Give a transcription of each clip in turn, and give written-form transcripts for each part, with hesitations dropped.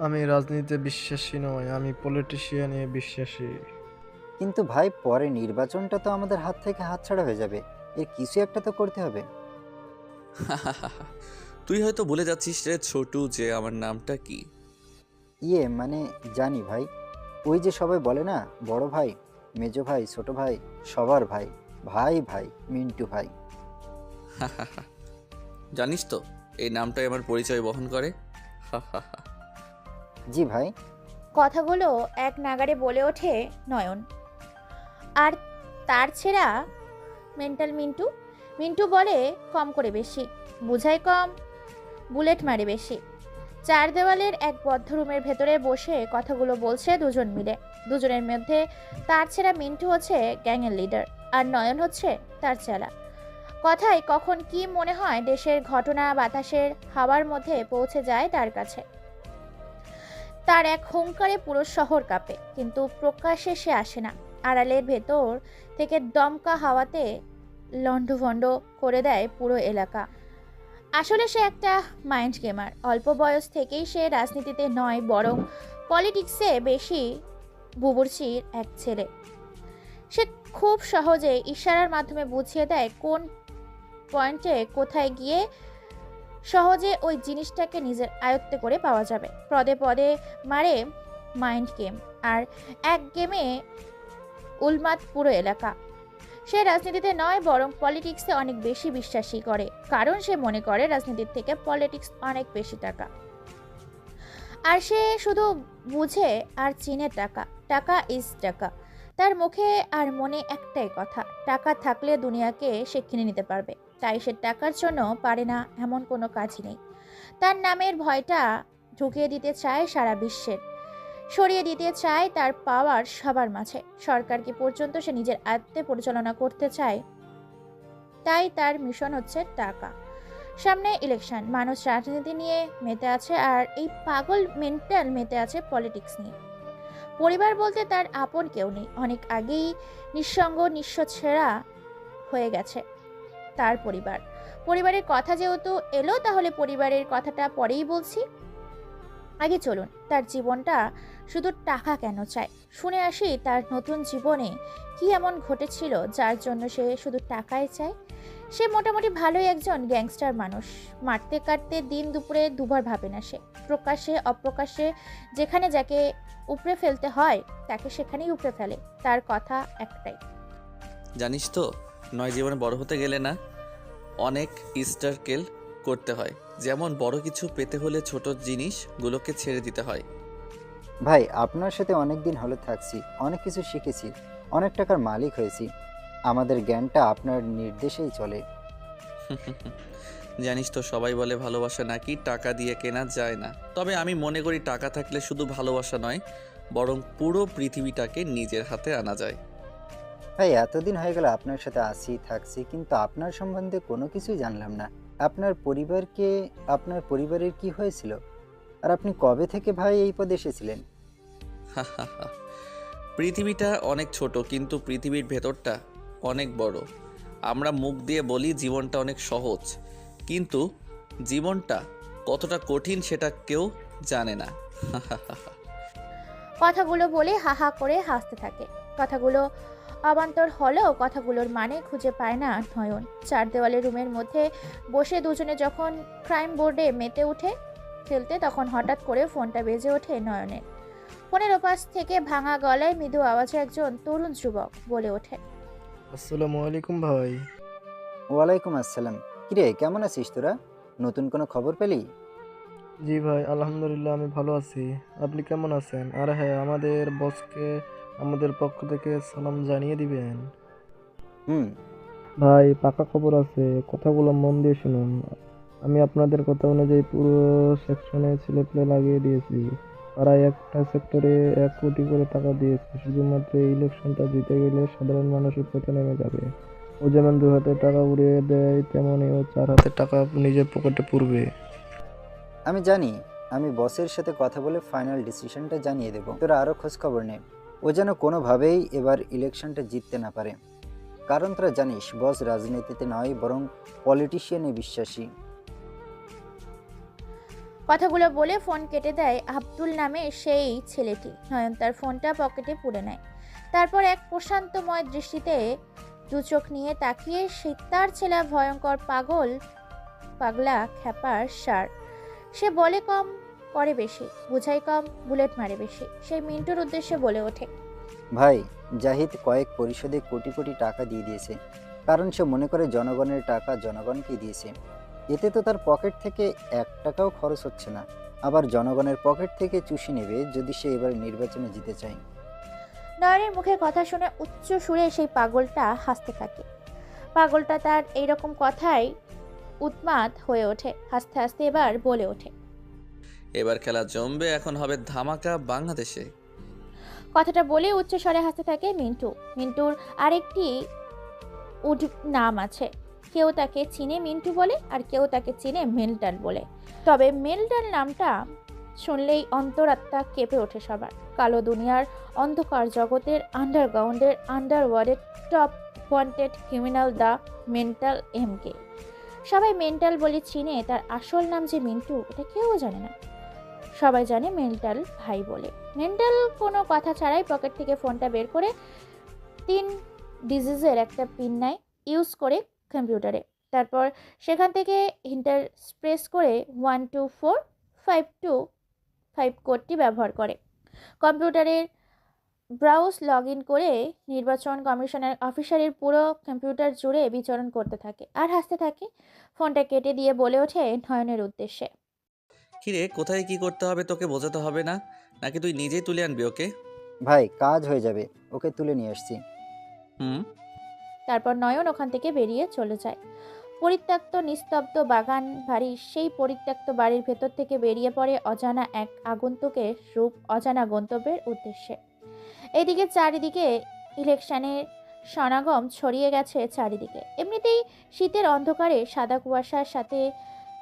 আমি রাজনীতিতে বিশ্বাসী নই, আমি পলিটিশিয়ানে বিশ্বাসী। কিন্তু ভাই, পরে নির্বাচনটা তো আমাদের হাত থেকে হাতছাড়া হয়ে যাবে। এর কিছু একটা তো করতে হবে। তুই হয়তো ভুলে যাচ্ছিস রে ছোটু যে আমার নামটা কি। মানে জানি ভাই। ওই যে সবাই বলে না, বড় ভাই, মেজো ভাই, ছোট ভাই, সবার ভাই, ভাই ভাই, মিন্টু ভাই। জানিস তো এই নামটাই আমার পরিচয় বহন করে। জি ভাই। কথাগুলো এক নাগাড়ে বলে ওঠে নয়ন। আর তার ছেঁড়া মেন্টাল মিন্টু। মিন্টু বলে কম করে বেশি, বুঝায় কম, বুলেট মারে বেশি। চার দেওয়ালের এক বদ্ধ রুমের ভেতরে বসে কথাগুলো বলছে দুজন মিলে। দুজনের মধ্যে তার ছেঁড়া মিন্টু হচ্ছে গ্যাংয়ের লিডার, আর নয়ন হচ্ছে তার চেলা। কথায় কখন কি মনে হয় দেশের ঘটনা বাতাসের হাওয়ার মধ্যে পৌঁছে যায় তার কাছে। তার এক হুংকারে পুরো শহর কাঁপে, কিন্তু প্রকাশ্যে সে আসে না। আড়ালের ভেতর থেকে দমকা হাওয়াতে লন্ডভন্ড করে দেয় পুরো এলাকা। আসলে সে একটা মাইন্ড গেমার। অল্প বয়স থেকেই সে রাজনীতিতে নয়, বরং পলিটিক্সে বেশি বুবুর্চির এক ছেলে। সে খুব সহজে ইশারার মাধ্যমে বুঝিয়ে দেয় কোন পয়েন্টে কোথায় গিয়ে সহজে ওই জিনিসটাকে নিজের আয়ত্তে করে পাওয়া যাবে। পদে পদে মারে মাইন্ড গেম, আর এক গেমে উন্মাদ পুরো এলাকা। সে রাজনীতিতে নয়, বরং পলিটিক্সে অনেক বেশি বিশ্বাসী করে, কারণ সে মনে করে রাজনীতির থেকে পলিটিক্স অনেক বেশি টাকা। আর সে শুধু বুঝে আর চিনে টাকা। টাকা ইজ টাকা। তার মুখে আর মনে একটাই কথা, টাকা থাকলে দুনিয়াকে সে কিনে নিতে পারবে। তাই সে টাকার জন্য পারে না এমন কোনো কাজই নেই। তার নামের ভয়টা ঢুকিয়ে দিতে চায় সারা বিশ্বের, সরিয়ে দিতে চায় তার পাওয়ার সবার মাঝে। সরকারকে পর্যন্ত সে নিজের আয়ত্তে পরিচালনা করতে চায়। তাই তার মিশন হচ্ছে টাকা। সামনে ইলেকশন, মানুষ রাজনীতি নিয়ে মেতে আছে, আর এই পাগল মেন্টাল মেতে আছে পলিটিক্স নিয়ে। পরিবার বলতে তার আপন কেউ নেই। অনেক আগেই নিঃসঙ্গ নিঃস্ব ছেঁড়া হয়ে গেছে তার পরিবার। পরিবারের কথা যেহেতু এলো, তাহলে পরিবারের কথাটা পরেই বলছি। আগে চলুন তার জীবনটা শুধু টাকা কেন চায় শুনে আসি। তার নতুন জীবনে কি এমন ঘটেছিল যার জন্য সে শুধু টাকাই চায়। সে মোটামুটি ভালোই একজন গ্যাংস্টার মানুষ। মারতে কাটতে দিন দুপুরে দুবার ভাবে না সে। প্রকাশ্যে অপ্রকাশ্যে যেখানে যাকে উপড়ে ফেলতে হয় তাকে সেখানেই উপড়ে ফেলে। তার কথা একটাই। জানিস তো নয় জীবনে বড় হতে গেলে না অনেক স্টারকেল করতে হয়। যেমন বড় কিছু পেতে হলে ছোট জিনিসগুলোকে ছেড়ে দিতে হয়। ভাই, আপনার সাথে অনেক দিন হলো থাকছি, অনেক কিছু শিখেছি, অনেক টাকার মালিক হয়েছি। আমাদের জ্ঞানটা আপনার নির্দেশেই চলে। জানিস তো সবাই বলে ভালোবাসা নাকি টাকা দিয়ে কেনা যায় না, তবে আমি মনে করি টাকা থাকলে শুধু ভালোবাসা নয়, বরং পুরো পৃথিবীটাকে নিজের হাতে আনা যায়। ভাই, এতদিন হয়ে গেল আপনার সাথে আছি থাকছি, কিন্তু আপনার সম্বন্ধে কোনো কিছুই জানলাম না। আপনার পরিবারের কি হয়েছিল? আর আপনি কবে থেকে ভাই এই পদে এসেছিলেন? পৃথিবীটা অনেক ছোট, কিন্তু পৃথিবীর ভেতরটা অনেক বড়। আমরা মুখ দিয়ে বলি জীবনটা অনেক সহজ, কিন্তু জীবনটা কতটা কঠিন সেটা কেউ জানে না। কথাগুলো বলে হা হা করে হাসতে থাকে। কথাগুলো অবান্তর হলেও কথাগুলোর মানে খুঁজে পায় না নয়ন। চার দেওয়ালের রুমের মধ্যে বসে দুজনে যখন ক্রাইম বোর্ডে মেতে উঠে খেলতে, তখন হঠাৎ করে ফোনটা বেজে ওঠে নয়নের। ফোনের ওপাশ থেকে ভাঙা গলায় মৃদু আওয়াজে একজন তরুণ যুবক বলে ওঠে। আসসালামু আলাইকুম ভাই। ওয়ালাইকুম আসসালাম। কিরে, কেমন আছিস তোরা? নতুন কোনো খবর পেলি? জি ভাই, আলহামদুলিল্লাহ আমি ভালো আছি। আপনি কেমন আছেন? আর হ্যাঁ, আমাদের বসকে আমাদের পক্ষ থেকে সালাম জানিয়ে দিবেন। হুম। ভাই, পাকা খবর আছে, কথাগুলো মন দিয়ে শুনুন। আমি আপনাদের কথা অনুযায়ী পুরো সেকশনে ছেলেপেলে লাগিয়ে দিয়েছি। প্রায় একটা সেক্টরে 1 কোটি করে টাকা দিয়েছে। শুধুমাত্র এই ইলেকশনটা জিতে গেলে সাধারণ মানুষের পথে নেমে যাবে। ও যেমন 2 হাতে টাকা উড়িয়ে দেয়, তেমনই ও 4 হাতে টাকা নিজের পকেটে পুরবে। আমি জানি। আমি বসের সাথে কথা বলে ফাইনাল ডিসিশনটা জানিয়ে দেব। তোরা আরও খোঁজ খবর নে। ও যেন কোনোভাবেই এবার ইলেকশনটা জিততে না পারে। কারণ তোরা জানিস, বস রাজনীতিতে নয়, বরং পলিটিশিয়ানে বিশ্বাসী। কথাগুলো বলে ফোন কেটে দেয় আব্দুল নামে সেই ছেলেটি। নয়ন তার ফোনটা পকেটে পুরে নেয়। তারপর এক প্রশান্তময় দৃষ্টিতে দু চোখ নিয়ে তাকিয়ে সে তার ছেলে ভয়ঙ্কর পাগলা খ্যাপার সার। সে বলে কম, করে বেশি, বুঝাই কম, বুলেট মারে বেশি। সেই মিন্টুর উদ্দেশ্যে বলে ওঠে, ভাই, জাহিদ কয়েক পরিশোধে কোটি কোটি টাকা দিয়ে দিয়েছে, কারণ সে মনে করে জনগণের টাকা জনগণকে দিয়েছে। এতে তো তার পকেট থেকে 1 টাকাও খরচ হচ্ছে না, আবার জনগণের পকেট থেকে চুষি নেবে যদি সে এবার নির্বাচনে জিতে চায়। নয়নের মুখে কথা শুনে উচ্চ সুরে সেই পাগলটা হাসতে থাকে। পাগলটা তার এইরকম কথায় উন্মাদ হয়ে ওঠে। হাসতে হাসতে এবার বলে ওঠে, এবার খেলা জমবে, এখন হবে ধামাকা বাংলাদেশে। কথাটা বলে উচ্চ স্বরে হাসতে থাকে মিন্টু। মিন্টুর আরেকটি নাম আছে। কেউ তাকে চিনে মিন্টু বলে, আর কেউ তাকে চিনে মেন্টাল বলে। তবে মেন্টাল নামটা শুনলেই অন্তরাত্মা কেঁপে ওঠে সবার। কালো দুনিয়ার অন্ধকার জগতের আন্ডারগ্রাউন্ডের আন্ডারওয়ার্ল্ডের top wanted criminal the mental MK. সবাই মেন্টাল বলে চিনে, তার আসল নাম যে মিন্টু এটা কেউ জানে না। সবাই জানে মেন্টাল ভাই বলে। মেন্টাল কোনো কথা ছাড়াই পকেট থেকে ফোনটা বের করে 3 ডিজিজের একটা পিন নেয় ইউজ করে কম্পিউটারে। তারপর সেখান থেকে ইন্টার প্রেস করে 124525 কোডটি ব্যবহার করে কম্পিউটারের ব্রাউজ লগ ইন করে নির্বাচন কমিশনের অফিসারের পুরো কম্পিউটার জুড়ে বিচরণ করতে থাকে আর হাসতে থাকে। ফোনটা কেটে দিয়ে বলে ওঠে নয়নের উদ্দেশ্যে, কিরে, কোথায় কি করতে হবে তোকে বোঝাতে হবে না, নাকি তুই নিজেই তুলে আনবি ওকে? ভাই, কাজ হয়ে যাবে, ওকে তুলে নিয়ে আসছি। হুম। তারপর নয়ন ওখান থেকে বেরিয়ে চলে যায়। পরিত্যক্ত নিস্তব্ধ বাগান বাড়ির সেই পরিত্যক্ত বাড়ির ভেতর থেকে বেরিয়ে পড়ে অজানা এক আগন্তুকের রূপ অজানা গন্তব্যের উদ্দেশ্যে। এদিকে চারিদিকে ইলেকশনের সমাগম ছড়িয়ে গেছে চারিদিকে। এমনিতেই শীতের অন্ধকারে সাদা কুয়াশার সাথে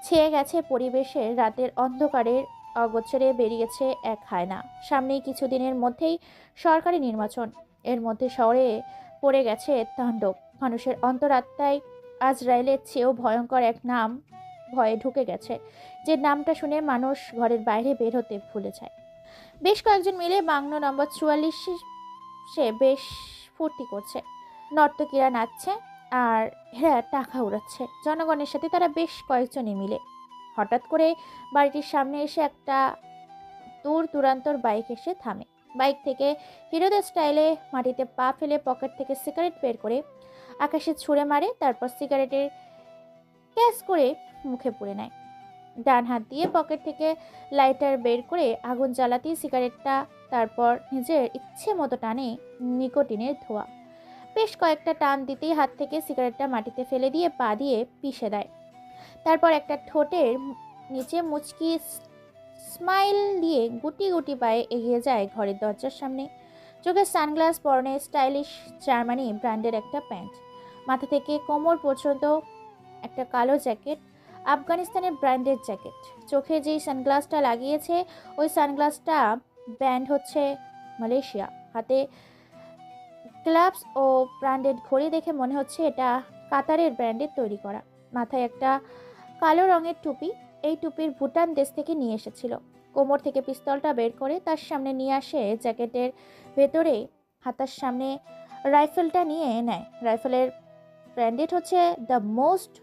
ছেয়ে গেছে পরিবেশের রাতের অন্ধকারের অগোচরে বেরিয়েছে এক হায়না। সামনেই কিছুদিনের মধ্যেই সরকারি নির্বাচন। এর মধ্যে শহরে পড়ে গেছে তাণ্ডব। মানুষের অন্তরাত্মায় আজরাইলের চেয়েও ভয়ঙ্কর এক নাম ভয়ে ঢুকে গেছে, যে নামটা শুনে মানুষ ঘরের বাইরে বের হতে ভুলে যায়। বেশ কয়েকজন মিলে বাংলো নম্বর 44 সে বেশ ফুর্তি করছে। নর্তকীরা নাচছে আর এরা টাকা উড়াচ্ছে জনগণের সাথে। তারা বেশ কয়েকজনই মিলে। হঠাৎ করে বাড়িটির সামনে এসে একটা দূর দূরান্তর বাইক এসে থামে। বাইক থেকে হিরোদের স্টাইলে মাটিতে পা ফেলে পকেট থেকে সিগারেট বের করে আকাশে ছুঁড়ে মারে। তারপর সিগারেটের ক্যাশ করে মুখে পুরে নেয়। ডান হাত দিয়ে পকেট থেকে লাইটার বের করে আগুন জ্বালাতেই সিগারেটটা তারপর নিজের ইচ্ছে মতো টানে নিকোটিনের ধোঁয়া। বেশ কয়েকটা টান দিতেই হাত থেকে সিগারেটটা মাটিতে ফেলে দিয়ে পা দিয়ে পিষে দেয়। তারপর একটা ঠোঁটের নিচে মুচকি স্মাইল দিয়ে গুটি গুটি পায়ে এগিয়ে যায় ঘরের দরজার সামনে। চোখে সানগ্লাস, পরনে স্টাইলিশ জার্মানি ব্র্যান্ডের একটা প্যান্ট, মাথা থেকে কোমর পর্যন্ত একটা কালো জ্যাকেট, আফগানিস্তানের ব্র্যান্ডের জ্যাকেট। চোখে যেই সানগ্লাসটা লাগিয়েছে ওই সানগ্লাসটা ব্র্যান্ড হচ্ছে মালয়েশিয়া। হাতে গ্লাভস ও ব্র্যান্ডেড ঘড়ি দেখে মনে হচ্ছে এটা কাতারের ব্র্যান্ডের তৈরি করা। মাথায় একটা কালো রঙের টুপি, এই টুপির ভুটান দেশ থেকে নিয়ে এসেছিল। কোমর থেকে পিস্তলটা বের করে তার সামনে নিয়ে আসে। জ্যাকেটের ভেতরে হাতার সামনে রাইফেলটা নিয়ে নেয়। রাইফেলের ব্র্যান্ডেড হচ্ছে the most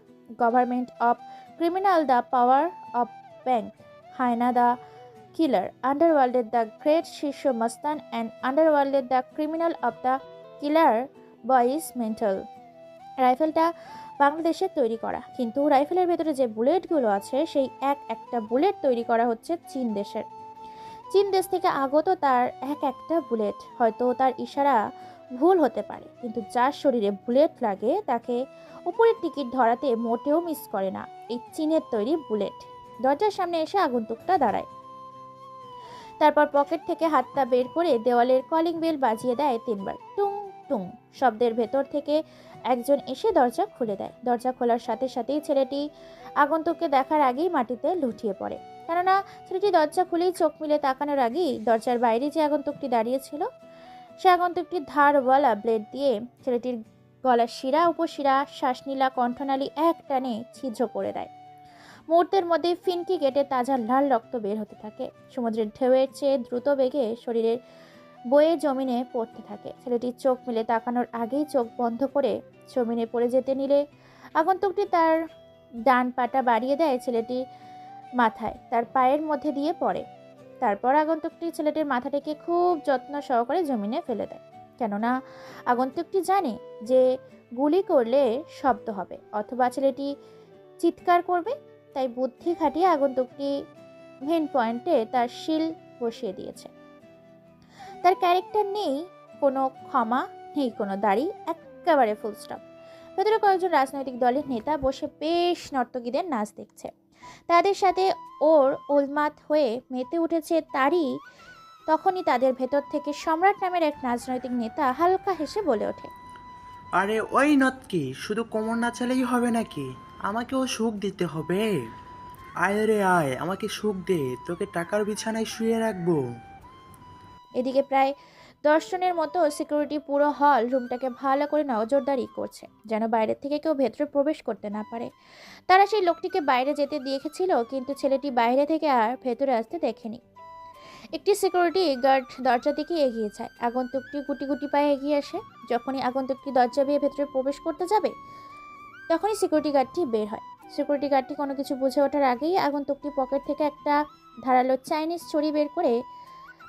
government of criminal the power of bank, হায়না দ্য কিলার, আন্ডারওয়ার্ল্ডের দ্য গ্রেট শীর্ষ মস্তান অ্যান্ড আন্ডারওয়ার্ল্ডের the criminal of the killer boys mental. রাইফেলটা বাংলাদেশের তৈরি করা, কিন্তু রাইফেলের ভেতরে যে বুলেটগুলো আছে সেই একটা বুলেট তৈরি করা হচ্ছে চীন দেশের। চীন দেশ থেকে আগত তার একটা বুলেট। হয়তো তার ইশারা ভুল হতে পারে, কিন্তু যার শরীরে বুলেট লাগে তাকে উপরের টিকিট ধরাতে মোটেও মিস করে না এই চীনের তৈরি বুলেট। দরজার সামনে এসে আগন্তুকটা দাঁড়ায়। তারপর পকেট থেকে হাতটা বের করে দেওয়ালের কলিং বেল বাজিয়ে দেয় 3 বার। টুং টুং শব্দের ভেতর থেকে একজন এসে দরজা খুলে দেয়। দরজা খোলার সাথে সাথেই ছেলেটি আগন্তুককে দেখার আগেই মাটিতে লুটিয়ে পড়ে। কেননা ছেলেটি দরজা খুলেই চোখ মিলে তাকানোর আগেই দরজার বাইরে যে আগন্তুকটি দাঁড়িয়েছিল সে আগন্তুকটি ধারওয়ালা ব্লেড দিয়ে ছেলেটির গলার শিরা উপশিরা শ্বাসনীলা কণ্ঠনালী এক টানে ছিদ্র করে দেয়। মুহূর্তের মধ্যে ফিনকি কেটে তাজা লাল রক্ত বের হতে থাকে। সমুদ্রের ঢেউয়ের চেয়ে দ্রুত বেগে শরীরের বয়ে জমিনে পড়তে থাকে। ছেলেটি চোখ মেলে তাকানোর আগেই চোখ বন্ধ করে জমিনে পড়ে যেতে নিলে আগন্তুকটি তার ডান পাটা বাড়িয়ে দেয় ছেলেটি মাথায়, তার পায়ের মধ্যে দিয়ে পড়ে। তারপর আগন্তুকটি ছেলেটির মাথাটাকে খুব যত্ন সহকারে জমিনে ফেলে দেয়, কেননা আগন্তুকটি জানে যে গুলি করলে শব্দ হবে অথবা ছেলেটি চিৎকার করবে। তাই বুদ্ধি খাটিয়ে আগন্তুকটি মেন পয়েন্টে তার শিল বসিয়ে দিয়েছে। তার ক্যারেক্টার নেই কোনো ক্ষমা, নেই কোনো দাড়ি, একেবারে ফুল স্টপ। ভেতরে কয়েকজন রাজনৈতিক দলের নেতা বসে বেশ নর্তকীদের নাচ দেখছে। তাদের সাথে ওর উন্মাদ হয়ে মেতে উঠেছে তখনই তাদের ভেতর থেকে সম্রাট নামের এক রাজনৈতিক নেতা হালকা হেসে বলে ওঠে, আরে ওই নতকি, শুধু কোমর নাচালেই হবে নাকি? আমাকেও সুখ দিতে হবে। আয় রে আয়, আমাকে সুখ দে, তোকে টাকার বিছানায় শুয়ে রাখবো। এদিকে প্রায় 10 জনের মতো সিকিউরিটি পুরো হল রুমটাকে ভালো করে নজরদারি করছে, যেন বাইরে থেকে কেউ ভেতরে প্রবেশ করতে না পারে। তারা সেই লোকটিকে বাইরে যেতে দেখেছিল, কিন্তু ছেলেটি বাইরে থেকে আর ভেতরে আসতে দেখেনি। একটি সিকিউরিটি গার্ড দরজা দিকে এগিয়ে যায়। আগন্তুকটি গুটি গুটি পায়ে এগিয়ে আসে। যখনই আগন্তুকটি দরজা বেয়ে ভেতরে প্রবেশ করতে যাবে, তখনই সিকিউরিটি গার্ডটি বের হয়। সিকিউরিটি গার্ডটি কোনো কিছু বুঝে ওঠার আগেই আগন্তুকটি পকেট থেকে একটা ধারালো চাইনিজ ছড়ি বের করে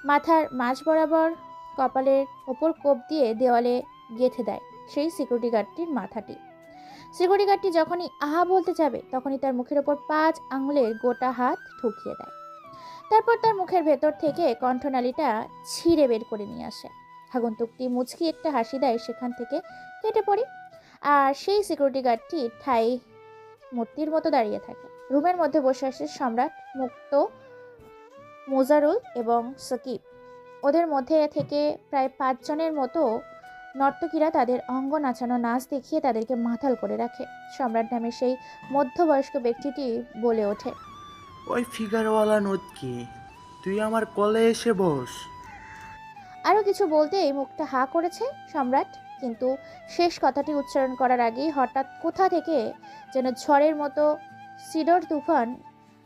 মাথার মাঝ বরাবর কপালের ওপর কোপ দিয়ে দেওয়ালে গেঁথে দেয় সেই সিকিউরিটি গার্ডটির মাথাটি। সিকিউরিটি গার্ডটি যখনই আহা বলতে যাবে, তখনই তার মুখের ওপর 5 আঙুলের গোটা হাত ঠুকিয়ে দেয়। তারপর তার মুখের ভেতর থেকে কণ্ঠনালীটা ছিঁড়ে বের করে নিয়ে আসে। আগন্তুকটি মুচকি একটা হাসি দেয়, সেখান থেকে কেটে পড়ে। আর সেই সিকিউরিটি গার্ডটি ঠাই মূর্তির মতো দাঁড়িয়ে থাকে। রুমের মধ্যে বসে আসে সম্রাট, মুক্ত, মোজারুল এবং সাকিব। ওদের মধ্যে থেকে প্রায় 5 জনের মতো নর্তকীরা তাদের অঙ্গ নাচানো নাচ দেখিয়ে তাদেরকে মাতাল করে রাখে। সম্রাট নামের সেই মধ্যবয়স্ক ব্যক্তিটি বলে ওঠে, ওই ফিগারওয়ালা নতকি, তুই আমার কলে এসে বস। আরও কিছু বলতেই মুখটা হা করেছে সম্রাট, কিন্তু শেষ কথাটি উচ্চারণ করার আগেই হঠাৎ কোথা থেকে যেন ঝড়ের মতো সিডর তুফান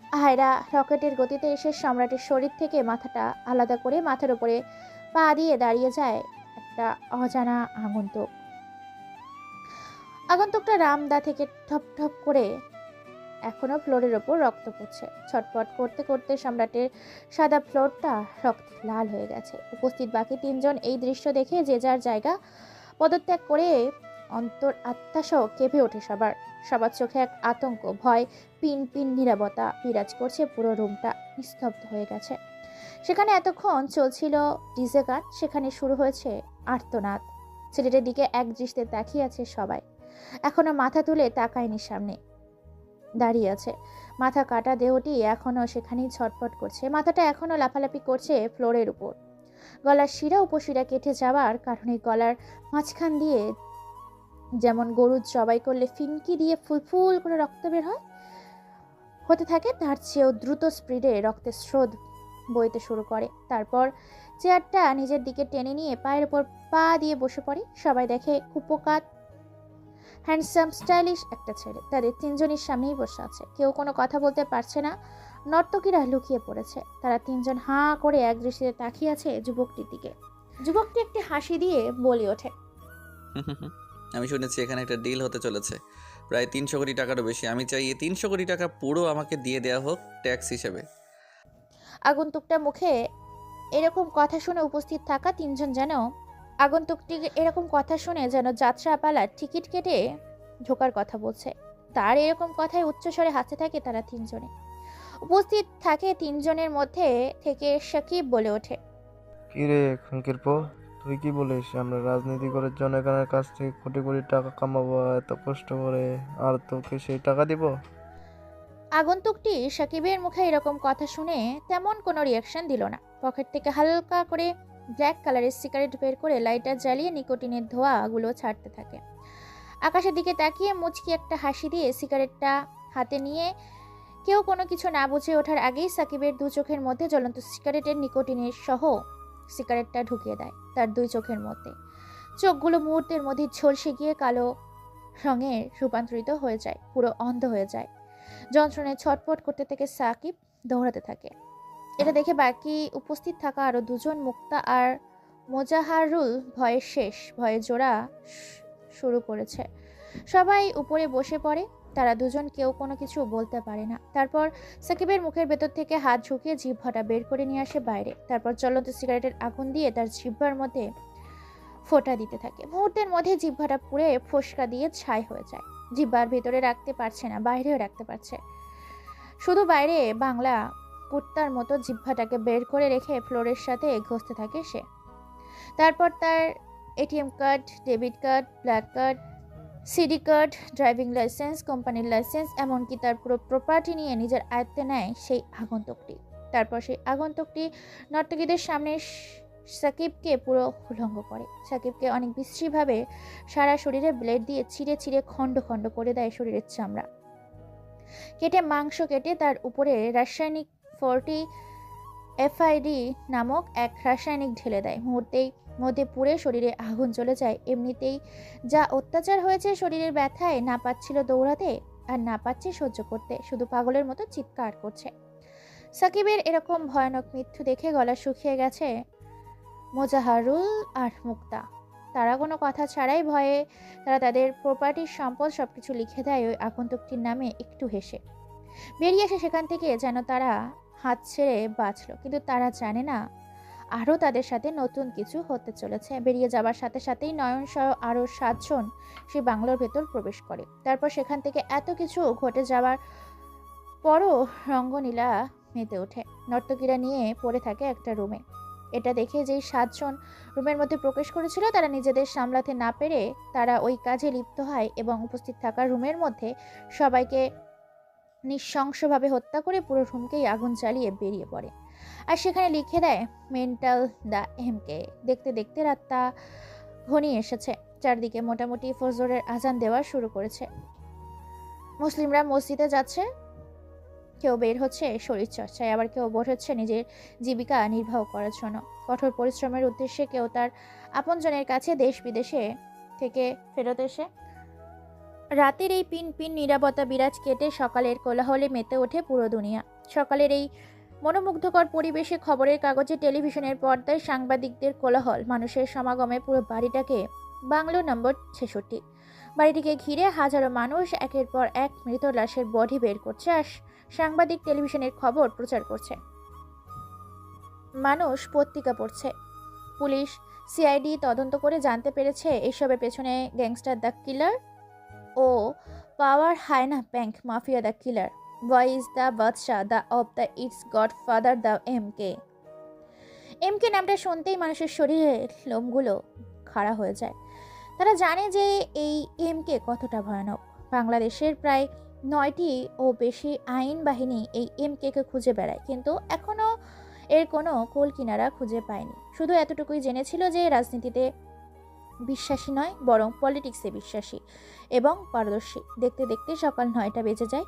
হায়রা রকেটের গতিতে এসে সম্রাটের শরীর থেকে মাথাটা আলাদা করে মাথার উপরে পা দিয়ে দাঁড়িয়ে যায় একটা অজানা আগন্তুক। আগন্তুকটা রামদা থেকে ঠপ ঠপ করে এখনো ফ্লোরের ওপর রক্ত পড়ছে। ছটপট করতে করতে সম্রাটের সাদা ফ্লোরটা রক্তে লাল হয়ে গেছে। উপস্থিত বাকি 3 জন এই দৃশ্য দেখে যে যার জায়গা পদত্যাগ করে অন্তর আত্মাসহ কেঁপে ওঠে সবার চোখে এক আতঙ্ক, ভয়, পিন পিন নীরবতা বিরাজ করছে। পুরো রুমটা নিস্তব্ধ হয়ে গেছে। সেখানে এতক্ষণ চলছিল ডিজে গান, সেখানে শুরু হয়েছে আর্তনাদ। ছেলেটার দিকে এক দৃষ্টিতে তাকিয়ে আছে সবাই। এখনো মাথা তুলে তাকায়নি, সামনে দাঁড়িয়ে আছে। মাথা কাটা দেহটি এখনো সেখানেই ছটফট করছে। মাথাটা এখনো লাফালাফি করছে ফ্লোরের উপর। গলার শিরা উপশিরা কেটে যাওয়ার কারণে গলার মাঝখান দিয়ে যেমন গরুর জবাই করলে ফিনকি দিয়ে ফুল করে রক্ত বের হতে থাকে, তার চেয়েও দ্রুত স্পিডে রক্তের স্রোত বইতে শুরু করে। তারপর চেয়ারটা নিজের দিকে টেনে নিয়ে পায়ের উপর পা দিয়ে বসে পড়ে। সবাই দেখে কুপোকাত, হ্যান্ডসাম, স্টাইলিশ একটা ছেলে তাদের 3 জনের সামনেই বসে আছে। কেউ কোনো কথা বলতে পারছে না। নর্তকীরা লুকিয়ে পড়েছে। তারা 3 জন হাঁ করে এক দৃষ্টিতে তাকিয়ে আছে যুবকটির দিকে। যুবকটি একটি হাসি দিয়ে বলে ওঠে, আমি শুনেছি এখানে একটা ডিল হতে চলেছে, প্রায় 300 কোটি টাকারও বেশি। আমি চাই এই 300 কোটি টাকা পুরো আমাকে দিয়ে দেওয়া হোক ট্যাক্স হিসেবে। আগন্তুকটা মুখে এরকম কথা শুনে উপস্থিত থাকা 3 জন যেন এরকম কথা শুনে যেন যাত্রাপালার টিকিট কেটে ঢোকার কথা বলছে। তার এরকম কথায় উচ্চস্বরে হাসতে থাকে তারা 3 জনে। উপস্থিত থাকে 3 জনের মধ্যে থেকে সাকিব বলে ওঠে, কি রে খাঙ্কির পো, তুই কি বলিস? আমরা রাজনীতি করে জনগণের কাছ থেকে কোটি কোটি টাকা কামাবো এত কষ্ট করে, আর তোকে সেই টাকা দিব? আগন্তুকটি সাকিবের মুখে এরকম কথা শুনে তেমন কোনো রিয়াকশন দিল না। পকেট থেকে হালকা করে ব্ল্যাক কালারের সিগারেট বের করে লাইটার জ্বালিয়ে নিকোটিনের ধোঁয়াগুলো ছাড়তে থাকে। আকাশের দিকে তাকিয়ে মুচকি একটা হাসি দিয়ে সিগারেটটা হাতে নিয়ে কেউ কোনো কিছু না বুঝে ওঠার আগেই সাকিবের 2 চোখের মধ্যে জ্বলন্ত সিগারেটের নিকোটিনের সহ সিগারেটটা ঢুকিয়ে দেয় তার 2 চোখের মধ্যে। চোখগুলো মুহূর্তের মধ্যে ঝলসে গিয়ে কালো রঙে রূপান্তরিত হয়ে যায়, পুরো অন্ধ হয়ে যায়। যন্ত্রণায় ছটফট করতে থেকে সাকিব দৌড়াতে থাকে। এটা দেখে বাকি উপস্থিত থাকা আরো দুজন, মুক্তা আর মোজাহারুল, ভয়ে জোড়া শুরু করেছে। সবাই উপরে বসে পড়ে। তারা দুজন কেউ কোনো কিছু বলতে পারে না। তারপর সাকিবের মুখের ভেতর থেকে হাত ঢুকিয়ে জিহ্বাটা বের করে নিয়ে আসে বাইরে। তারপর জ্বলন্ত সিগারেটের আগুন দিয়ে তার জিহ্বার মধ্যে ফোঁটা দিতে থাকে। মুহূর্তের মধ্যে জিহ্বাটা পুড়ে ফোসকা দিয়ে ছাই হয়ে যায়। জিহ্বার ভেতরে রাখতে পারছে না, বাইরেও রাখতে পারছে, শুধু বাইরে বাংলা কুত্তার মতো জিহ্বাটাকে বের করে রেখে ফ্লোরের সাথে ঘষতে থাকে সে। তারপর তার ATM card, debit card, black card, CD card, driving licence, কোম্পানির লাইসেন্স, এমনকি তার পুরো প্রপার্টি নিয়ে নিজের আয়ত্তে নেয় সেই আগন্তুকটি। তারপর সেই আগন্তুকটি নর্তকীদের সামনে সাকিবকে পুরো উলঙ্গ করে। সাকিবকে অনেক বিশ্রীভাবে সারা শরীরে ব্লেড দিয়ে ছিঁড়ে ছিঁড়ে খণ্ড খণ্ড করে দেয় শরীরের চামড়া কেটে, মাংস কেটে তার উপরে রাসায়নিক 40 এফআইডি নামক এক রাসায়নিক ঢেলে দেয়। মুহূর্তেই মধ্যে পুড়ে শরীরে আগুন জ্বলে যায়। এমনিতেই যা অত্যাচার হয়েছে, শরীরের ব্যথায় না পাচ্ছিল দৌড়াতে আর না পাচ্ছে সহ্য করতে, শুধু পাগলের মতো চিৎকার করছে। সাকিবের এরকম ভয়ানক মৃত্যু দেখে গলা শুকিয়ে গেছে মোজাহারুল আর মুক্তা। তারা কোনো কথা ছাড়াই ভয়ে তারা তাদের প্রপার্টির সম্পদ সবকিছু লিখে দেয় ওই আগন্তুকটির নামে, একটু হেসে বেরিয়ে আসে সেখান থেকে, যেন তারা হাত ছেড়ে বাঁচল। কিন্তু তারা জানে না আরও তাদের সাথে নতুন কিছু হতে চলেছে। বেরিয়ে যাবার সাথে সাথেই নয়ন সহ আরও 7 জন সেই বাংলোর ভেতর প্রবেশ করে। তারপর সেখান থেকে এত কিছু ঘটে যাওয়ার পরও রঙ্গনীলা মেতে ওঠে। নর্তকীরা নিয়ে পড়ে থাকে একটা রুমে। এটা দেখে যেই 7 জন রুমের মধ্যে প্রবেশ করেছিল, তারা নিজেদের সামলাতে না পেরে তারা ওই কাজে লিপ্ত হয় এবং উপস্থিত থাকা রুমের মধ্যে সবাইকে নৃশংসভাবে হত্যা করে পুরো রুমকেই আগুন জ্বালিয়ে বেরিয়ে পড়ে। আর সেখানে লিখে দেয় মেন্টাল দ্য এমকে। দেখতে দেখতে রাতটা ঘনিয়ে এসেছে। চারদিকে মোটামুটি ফজরের আজান দেওয়া শুরু করেছে। মুসলিমরা মসজিদে যাচ্ছে, কেউ বের হচ্ছে শরীর চর্চায়, আবার কেউ বের হচ্ছে নিজের জীবিকা নির্বাহ করার জন্য কঠোর পরিশ্রমের উদ্দেশ্যে, কেউ তার আপনজনের কাছে দেশ বিদেশে থেকে ফেরত এসে। রাতের এই পিন পিন নীরবতা বিরাজ কেটে সকালের কোলাহলে মেতে ওঠে পুরো দুনিয়া। সকালের এই মনোমুগ্ধকর পরিবেশে খবরের কাগজে, টেলিভিশনের পর্দায় সাংবাদিকদের কোলাহল, মানুষের সমাগমে পুরো বাড়িটাকে বাংলো নম্বর 66। বাড়িটিকে ঘিরে হাজারো মানুষ একের পর এক মৃত লাশের বডি বের করছে আর সাংবাদিক টেলিভিশনের খবর প্রচার করছে। মানুষ পত্রিকা পড়ছে। পুলিশ, সিআইডি তদন্ত করে জানতে পেরেছে এসবের পেছনে গ্যাংস্টার দ্য কিলার ও পাওয়ার হায়না bank mafia the killer, voice the বাদশাহ the of the it's godfather the MK. MK নামটা শুনতেই মানুষের শরীরের লোমগুলো খাড়া হয়ে যায়। তারা জানে যে এই এমকে কতটা ভয়ানক। বাংলাদেশের প্রায় 9টি ও বেশি আইন বাহিনী এই এমকে খুঁজে বেড়ায়, কিন্তু এখনো এর কোনো কুল কিনারা খুঁজে পায়নি। শুধু এতটুকুই জেনেছিল যে রাজনীতিতে বিশ্বাসী নয়, বরং পলিটিক্সে বিশ্বাসী এবং পারদর্শী। দেখতে দেখতে সকাল 9টা বেজে যায়।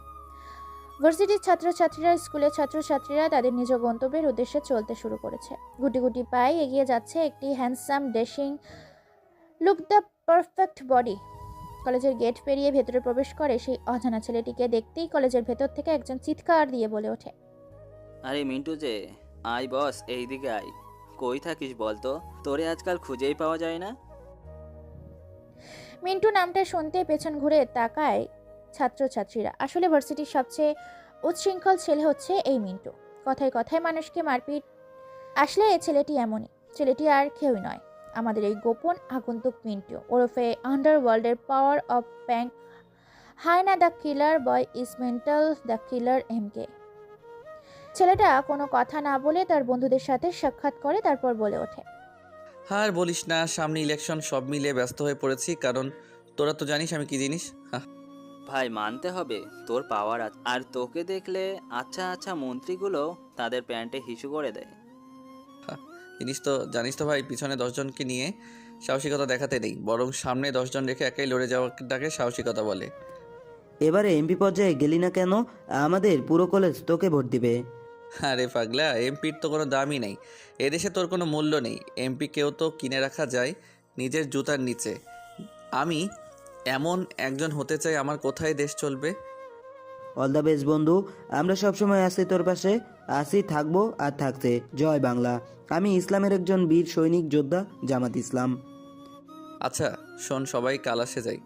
ভার্সিটির ছাত্রছাত্রীরা, স্কুলের ছাত্রছাত্রীরা তাদের নিজ গন্তব্যের উদ্দেশ্যে চলতে শুরু করেছে। গুটি গুটি পায়ে এগিয়ে যাচ্ছে একটি handsome, dashing look the perfect body. কলেজের গেট পেরিয়ে ভেতরে প্রবেশ করে সেই অজানা ছেলেটিকে দেখতেই কলেজের ভেতর থেকে একজন চিৎকার দিয়ে বলে ওঠে, আরে মিন্টু যে, আয় বস, এইদিকে আয়। কই থাকিস বলতো, তোরে আজকাল খুঁজেই পাওয়া যায় না। মিন্টু নামটা শুনতে পেছন ঘুরে তাকায় ছাত্রছাত্রীরা। আসলে ভার্সিটির সবচেয়ে উচ্ছৃঙ্খল ছেলে হচ্ছে এই মিন্টু। কথায় কথায় মানুষকে মারপিট। আসলে এই ছেলেটি এমনই। ছেলেটি আর কেউই নয়, আমাদের এই গোপন আগন্তুক মিন্টু, ওরফে আন্ডারওয়ার্ল্ডের পাওয়ার অফ ব্যাংক হায়না the killer boy is mental the killer MK. ছেলেটা কোনো কথা না বলে তার বন্ধুদের সাথে সাক্ষাৎ করে, তারপর বলে ওঠে, আর বলিস না, সামনে ইলেকশন, সব মিলিয়ে ব্যস্ত হয়ে পড়েছি। কারণ তোরা তো জানিস আমি কি জিনিস। ভাই মানতে হবে, তোর পাওয়ার আছে। আর তোকে দেখলে আচ্ছা আচ্ছা মন্ত্রীগুলো তাদের প্যান্টে হিসু করে দেয়। জিনিস তো জানিস তো ভাই, পিছনে 10 জনকে নিয়ে সাহসিকতা দেখাতে নেই, বরং সামনে 10 জন রেখে একাই লড়ে যাওয়াটাকে সাহসিকতা বলে। এবারে এমপি পর্যায়ে গেলি না কেন? আমাদের পুরো কলেজ তোকে ভোট দিবে। আরে পাগলা, এমপির তো কোনো দামই নেই এদেশে, তোর কোনো মূল্য নেই। এমপি কেউ তো কিনে রাখা যায় নিজের জুতার নিচে। আমি এমন একজন হতে চাই, আমার কোথায় দেশ চলবে। অল দ্য বেস্ট বন্ধু। আমরা সবসময় আছি তোর পাশে, আছি, থাকবো আর থাকতে। জয় বাংলা। আমি ইসলামের একজন বীর সৈনিক যোদ্ধা, জামাত ইসলাম। আচ্ছা শোন, সবাই কালাসে যাই।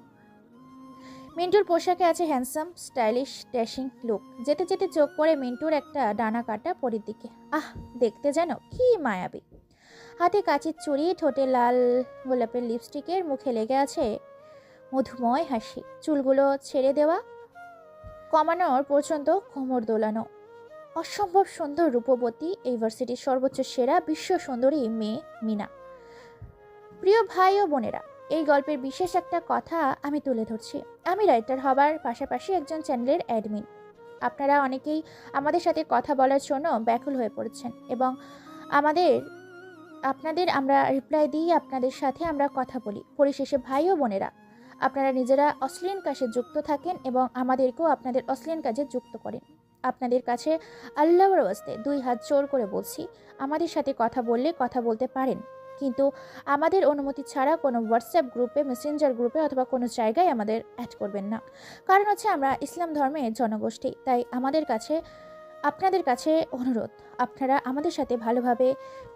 মিন্টুর পোশাকে আছে হ্যান্ডসাম স্টাইলিশ ড্যাশিং লুক। যেতে যেতে চোখ পড়ে মিন্টুর একটা ডানা কাটা পরির দিকে। আহ, দেখতে যেন কি মায়াবী। হাতে কাঁচির চুড়ি, ঠোঁটে লাল গোলাপের লিপস্টিকের, মুখে লেগে আছে মধুময় হাসি, চুলগুলো ছেড়ে দেওয়া, কমানোর পর্যন্ত কোমর দোলানো। অসম্ভব সুন্দর রূপবতী, এই ভার্সিটির সর্বোচ্চ সেরা বিশ্ব সুন্দরী মেয়ে মিনা। প্রিয় ভাই ও বোনেরা, এই গল্পের বিশেষ একটা কথা আমি তুলে ধরছি। আমি রাইটার হবার পাশাপাশি একজন চ্যানেলের অ্যাডমিন। আপনারা অনেকেই আমাদের সাথে কথা বলার জন্য ব্যাকুল হয়ে পড়েছেন এবং আপনাদের আমরা রিপ্লাই দিই, আপনাদের সাথে আমরা কথা বলি। পরিশেষে ভাই ও বোনেরা, আপনারা নিজেরা অশ্লীল কাজে যুক্ত থাকেন এবং আমাদেরকেও আপনাদের অশ্লীল কাজে যুক্ত করেন। আপনাদের কাছে আল্লাহর ওয়াস্তে 2 হাত জোর করে বলছি, আমাদের সাথে কথা বললে কথা বলতে পারেন, কিন্তু আমাদের অনুমতি ছাড়া কোনো হোয়াটসঅ্যাপ গ্রুপে, মেসেঞ্জার গ্রুপে অথবা কোনো জায়গায় আমাদের অ্যাড করবেন না। কারণ হচ্ছে আমরা ইসলাম ধর্মের জনগোষ্ঠী, তাই আপনাদের কাছে অনুরোধ, আপনারা আমাদের সাথে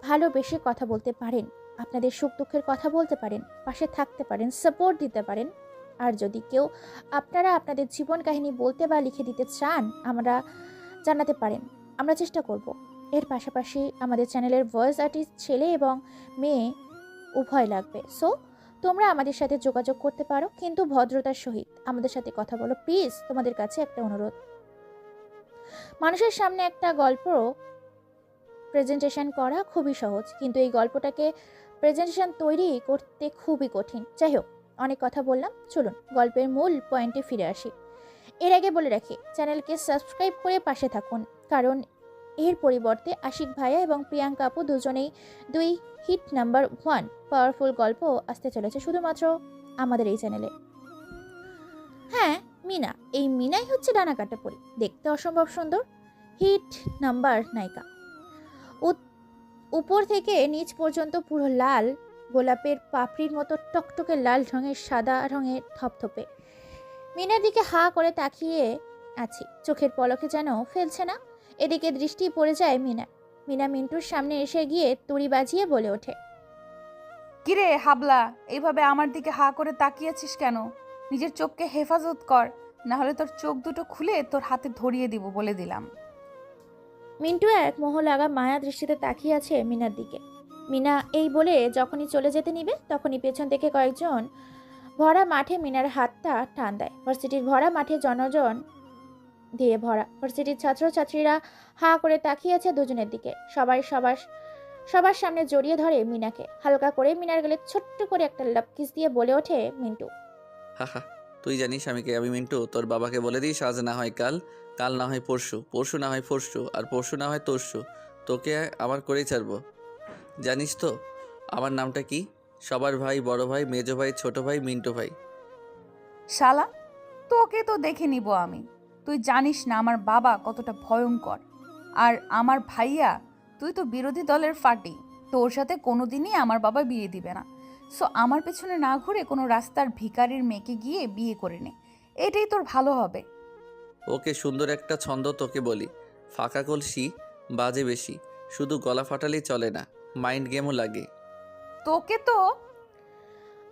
ভালোবেসে কথা বলতে পারেন, আপনাদের সুখ দুঃখের কথা বলতে পারেন, পাশে থাকতে পারেন, সাপোর্ট দিতে পারেন। আর যদি কেউ আপনারা আপনাদের জীবন কাহিনী বলতে বা লিখে দিতে চান, আমরা জানাতে পারেন, আমরা চেষ্টা করব। এর পাশাপাশি আমাদের চ্যানেলের ভয়েস আর্টিস্ট ছেলে এবং মেয়ে উভয় লাগবে। সো তোমরা আমাদের সাথে যোগাযোগ করতে পারো, কিন্তু ভদ্রতার সহিত আমাদের সাথে কথা বলো প্লিজ। তোমাদের কাছে একটা অনুরোধ। মানুষের সামনে একটা গল্প প্রেজেন্টেশন করা খুবই সহজ, কিন্তু এই গল্পটাকে প্রেজেন্টেশন তৈরি করতে খুবই কঠিন। যাই হোক, অনেক কথা বললাম, চলুন গল্পের মূল পয়েন্টে ফিরে আসি। এর আগে বলে রাখি, চ্যানেলকে সাবস্ক্রাইব করে পাশে থাকুন, কারণ এর পরিবর্তে আশিক ভাইয়া এবং প্রিয়াঙ্কা আপু দুজনেই 2 হিট নাম্বার 1 পাওয়ারফুল গল্প আসতে চলেছে শুধুমাত্র আমাদের এই চ্যানেলে। হ্যাঁ, মিনা, এই মিনাই হচ্ছে ডানা কাটা পরি, দেখতে অসম্ভব সুন্দর, হিট নাম্বার নায়িকা। উপর থেকে নিচ পর্যন্ত পুরো লাল গোলাপের পাপড়ির মতো টকটকে লাল রঙের, সাদা রঙের থপথপে। মিনার দিকে হা করে তাকিয়ে আছি, চোখের পলকে যেন ফেলছে না। এদিকে দৃষ্টি পড়ে যায় মিনা মিন্টুর সামনে এসে গিয়ে তুড়ি বাজিয়ে বলে ওঠে, কিরে হাবলা, এইভাবে আমার দিকে হা করে তাকিয়েছিস কেন? নিজের চোখকে হেফাজত কর, না হলে তোর চোখ দুটো খুলে তোর হাতে ধরিয়ে দিব বলে দিলাম। মিন্টু এক মোহ লাগা মায়া দৃষ্টিতে তাকিয়ে আছে মিনার দিকে। মিনা এই বলে যখনই চলে যেতে নিবে, তখনই পেছন থেকে কয়েকজন ভরা মাঠে মিনার হাতটা টান দেয়। ভার্সিটির ভরা মাঠে জনজন দিয়ে ভরা। ভার্সিটির ছাত্রছাত্রীরা হা করে তাকিয়ে আছে দুজনের দিকে। সবার সামনে জড়িয়ে ধরে মিনাকে। হালকা করে মিনার গেলে ছোট্ট করে একটা লাভ কিস দিয়ে বলে ওঠে মিন্টু, হাহা, তুই জানিস আমি কে? আমি মিন্টু। তোর বাবাকে বলে দিস আজ না হয় কাল, কাল না হয় পরশু, পরশু না হয় পরশু, আর পরশু না হয় তরশু তোকে আমার করেই ছাড়বো। জানিস তো আমার নামটা কি? সবার ভাই, বড় ভাই, মেজো ভাই, ছোট ভাই, মিন্টু ভাই। শালা, তোকে তো দেখে নিব আমি। তুই জানিস না আমার বাবা কতটা ভয়ঙ্কর, আর আমার ভাইয়া, তুই তো বিরোধী দলের ফাটি। তোর সাথে কোনোদিনই আমার বাবা বিয়ে দিবে না। সো আমার পেছনে না ঘুরে কোনো রাস্তার ভিখারির মেয়েকে গিয়ে বিয়ে করে নে, এটাই তোর ভালো হবে। ওকে, সুন্দর একটা ছন্দ তোকে বলি, ফাঁকা কলসি বাজে বেশি, শুধু গলা ফাটালেই চলে না, মাইন্ড গেমও লাগে। তোকে তো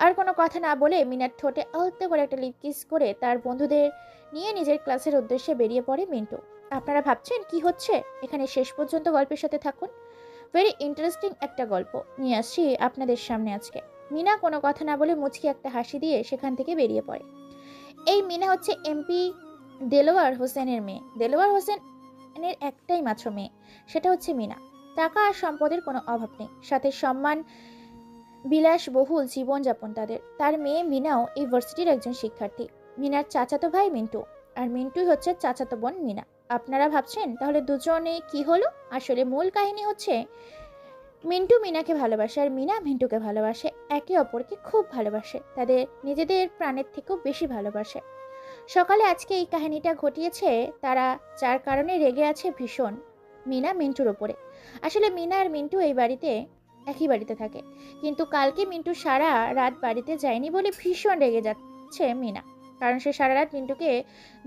আর কোনো কথা না বলে মিনার ঠোঁটে আলতো করে একটা লিপ কিস করে তার বন্ধুদের নিয়ে নিজের ক্লাসের উদ্দেশ্যে বেরিয়ে পড়ে মিন্টু। আপনারা ভাবছেন কি হচ্ছে এখানে? শেষ পর্যন্ত গল্পের সাথে থাকুন, ভেরি ইন্টারেস্টিং একটা গল্প নিয়ে আসছি আপনাদের সামনে আজকে। মিনা কোনো কথা না বলে মুচকি একটা হাসি দিয়ে সেখান থেকে বেরিয়ে পড়ে। এই মিনা হচ্ছে এমপি দেলোয়ার হোসেনের মেয়ে। দেলোয়ার হোসেনের একটাই মাত্র মেয়ে, সেটা হচ্ছে মিনা। টাকা আর সম্পদের কোনো অভাব নেই, সাথে সম্মান বিলাসবহুল জীবনযাপন তাদের। তার মেয়ে মিনাও এই ভার্সিটির একজন শিক্ষার্থী। মিনার চাচাতো ভাই মিন্টু, আর মিন্টুই হচ্ছে চাচাতো বোন মিনা। আপনারা ভাবছেন তাহলে দুজনে কি হলো? আসলে মূল কাহিনী হচ্ছে মিন্টু মিনাকে ভালোবাসে আর মিনা মিন্টুকে ভালোবাসে। একে অপরকে খুব ভালোবাসে, তাদের নিজেদের প্রাণের থেকেও বেশি ভালোবাসে। সকালে আজকে এই কাহিনীটা ঘটিয়েছে তারা, যার কারণে রেগে আছে ভীষণ মিনা মিন্টুর ওপরে। আসলে মিনা আর মিন্টু একই বাড়িতে থাকে, কিন্তু কালকে মিন্টু সারা রাত বাড়িতে যায়নি বলে ভীষণ রেগে যাচ্ছে মিনা। কারণ সে সারা রাত মিন্টুকে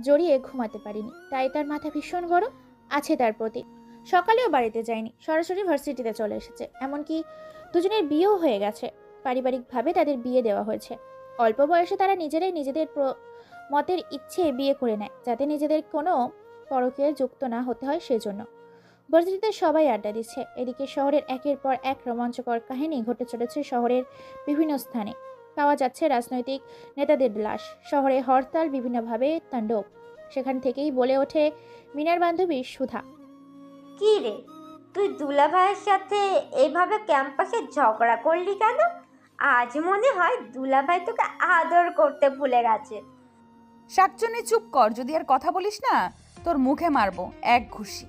জড়িয়ে ঘুমাতে পারেনি, তাই তার মাথা ভীষণ গরম আছে তার প্রতি। সকালেও বাড়িতে যায়নি, সরাসরি ভার্সিটিতে চলে এসেছে। এমনকি দুজনের বিয়েও হয়ে গেছে, পারিবারিকভাবে তাদের বিয়ে দেওয়া হয়েছে। অল্প বয়সে তারা নিজেরাই নিজেদের মতের ইচ্ছে বিয়ে করে নেয়, যাতে নিজেদের কোনো পরকীয়া যুক্ত না হতে হয় সেজন্য। ভার্সিটিতে সবাই আড্ডা দিচ্ছে, এদিকে শহরের একের পর এক রোমাঞ্চকর কাহিনী ঘটে চলেছে শহরের বিভিন্ন স্থানে। পাওয়া যাচ্ছে রাজনৈতিক নেতাদের লাশ, শহরে হরতাল, বিভিন্নভাবে তাণ্ডব। সেখান থেকেই বলে ওঠে মিনার বান্ধবী সুধা। কি রে, তুই দুলাভাইয়ের সাথে এইভাবে ক্যাম্পাসে ঝগড়া করলি কেন? আজ মনে হয় দুলাভাই তোকে আদর করতে ভুলে গেছে। শাকচুনি চুপ কর, যদি আর কথা বলিস না তোর মুখে মারবো এক ঘুষি।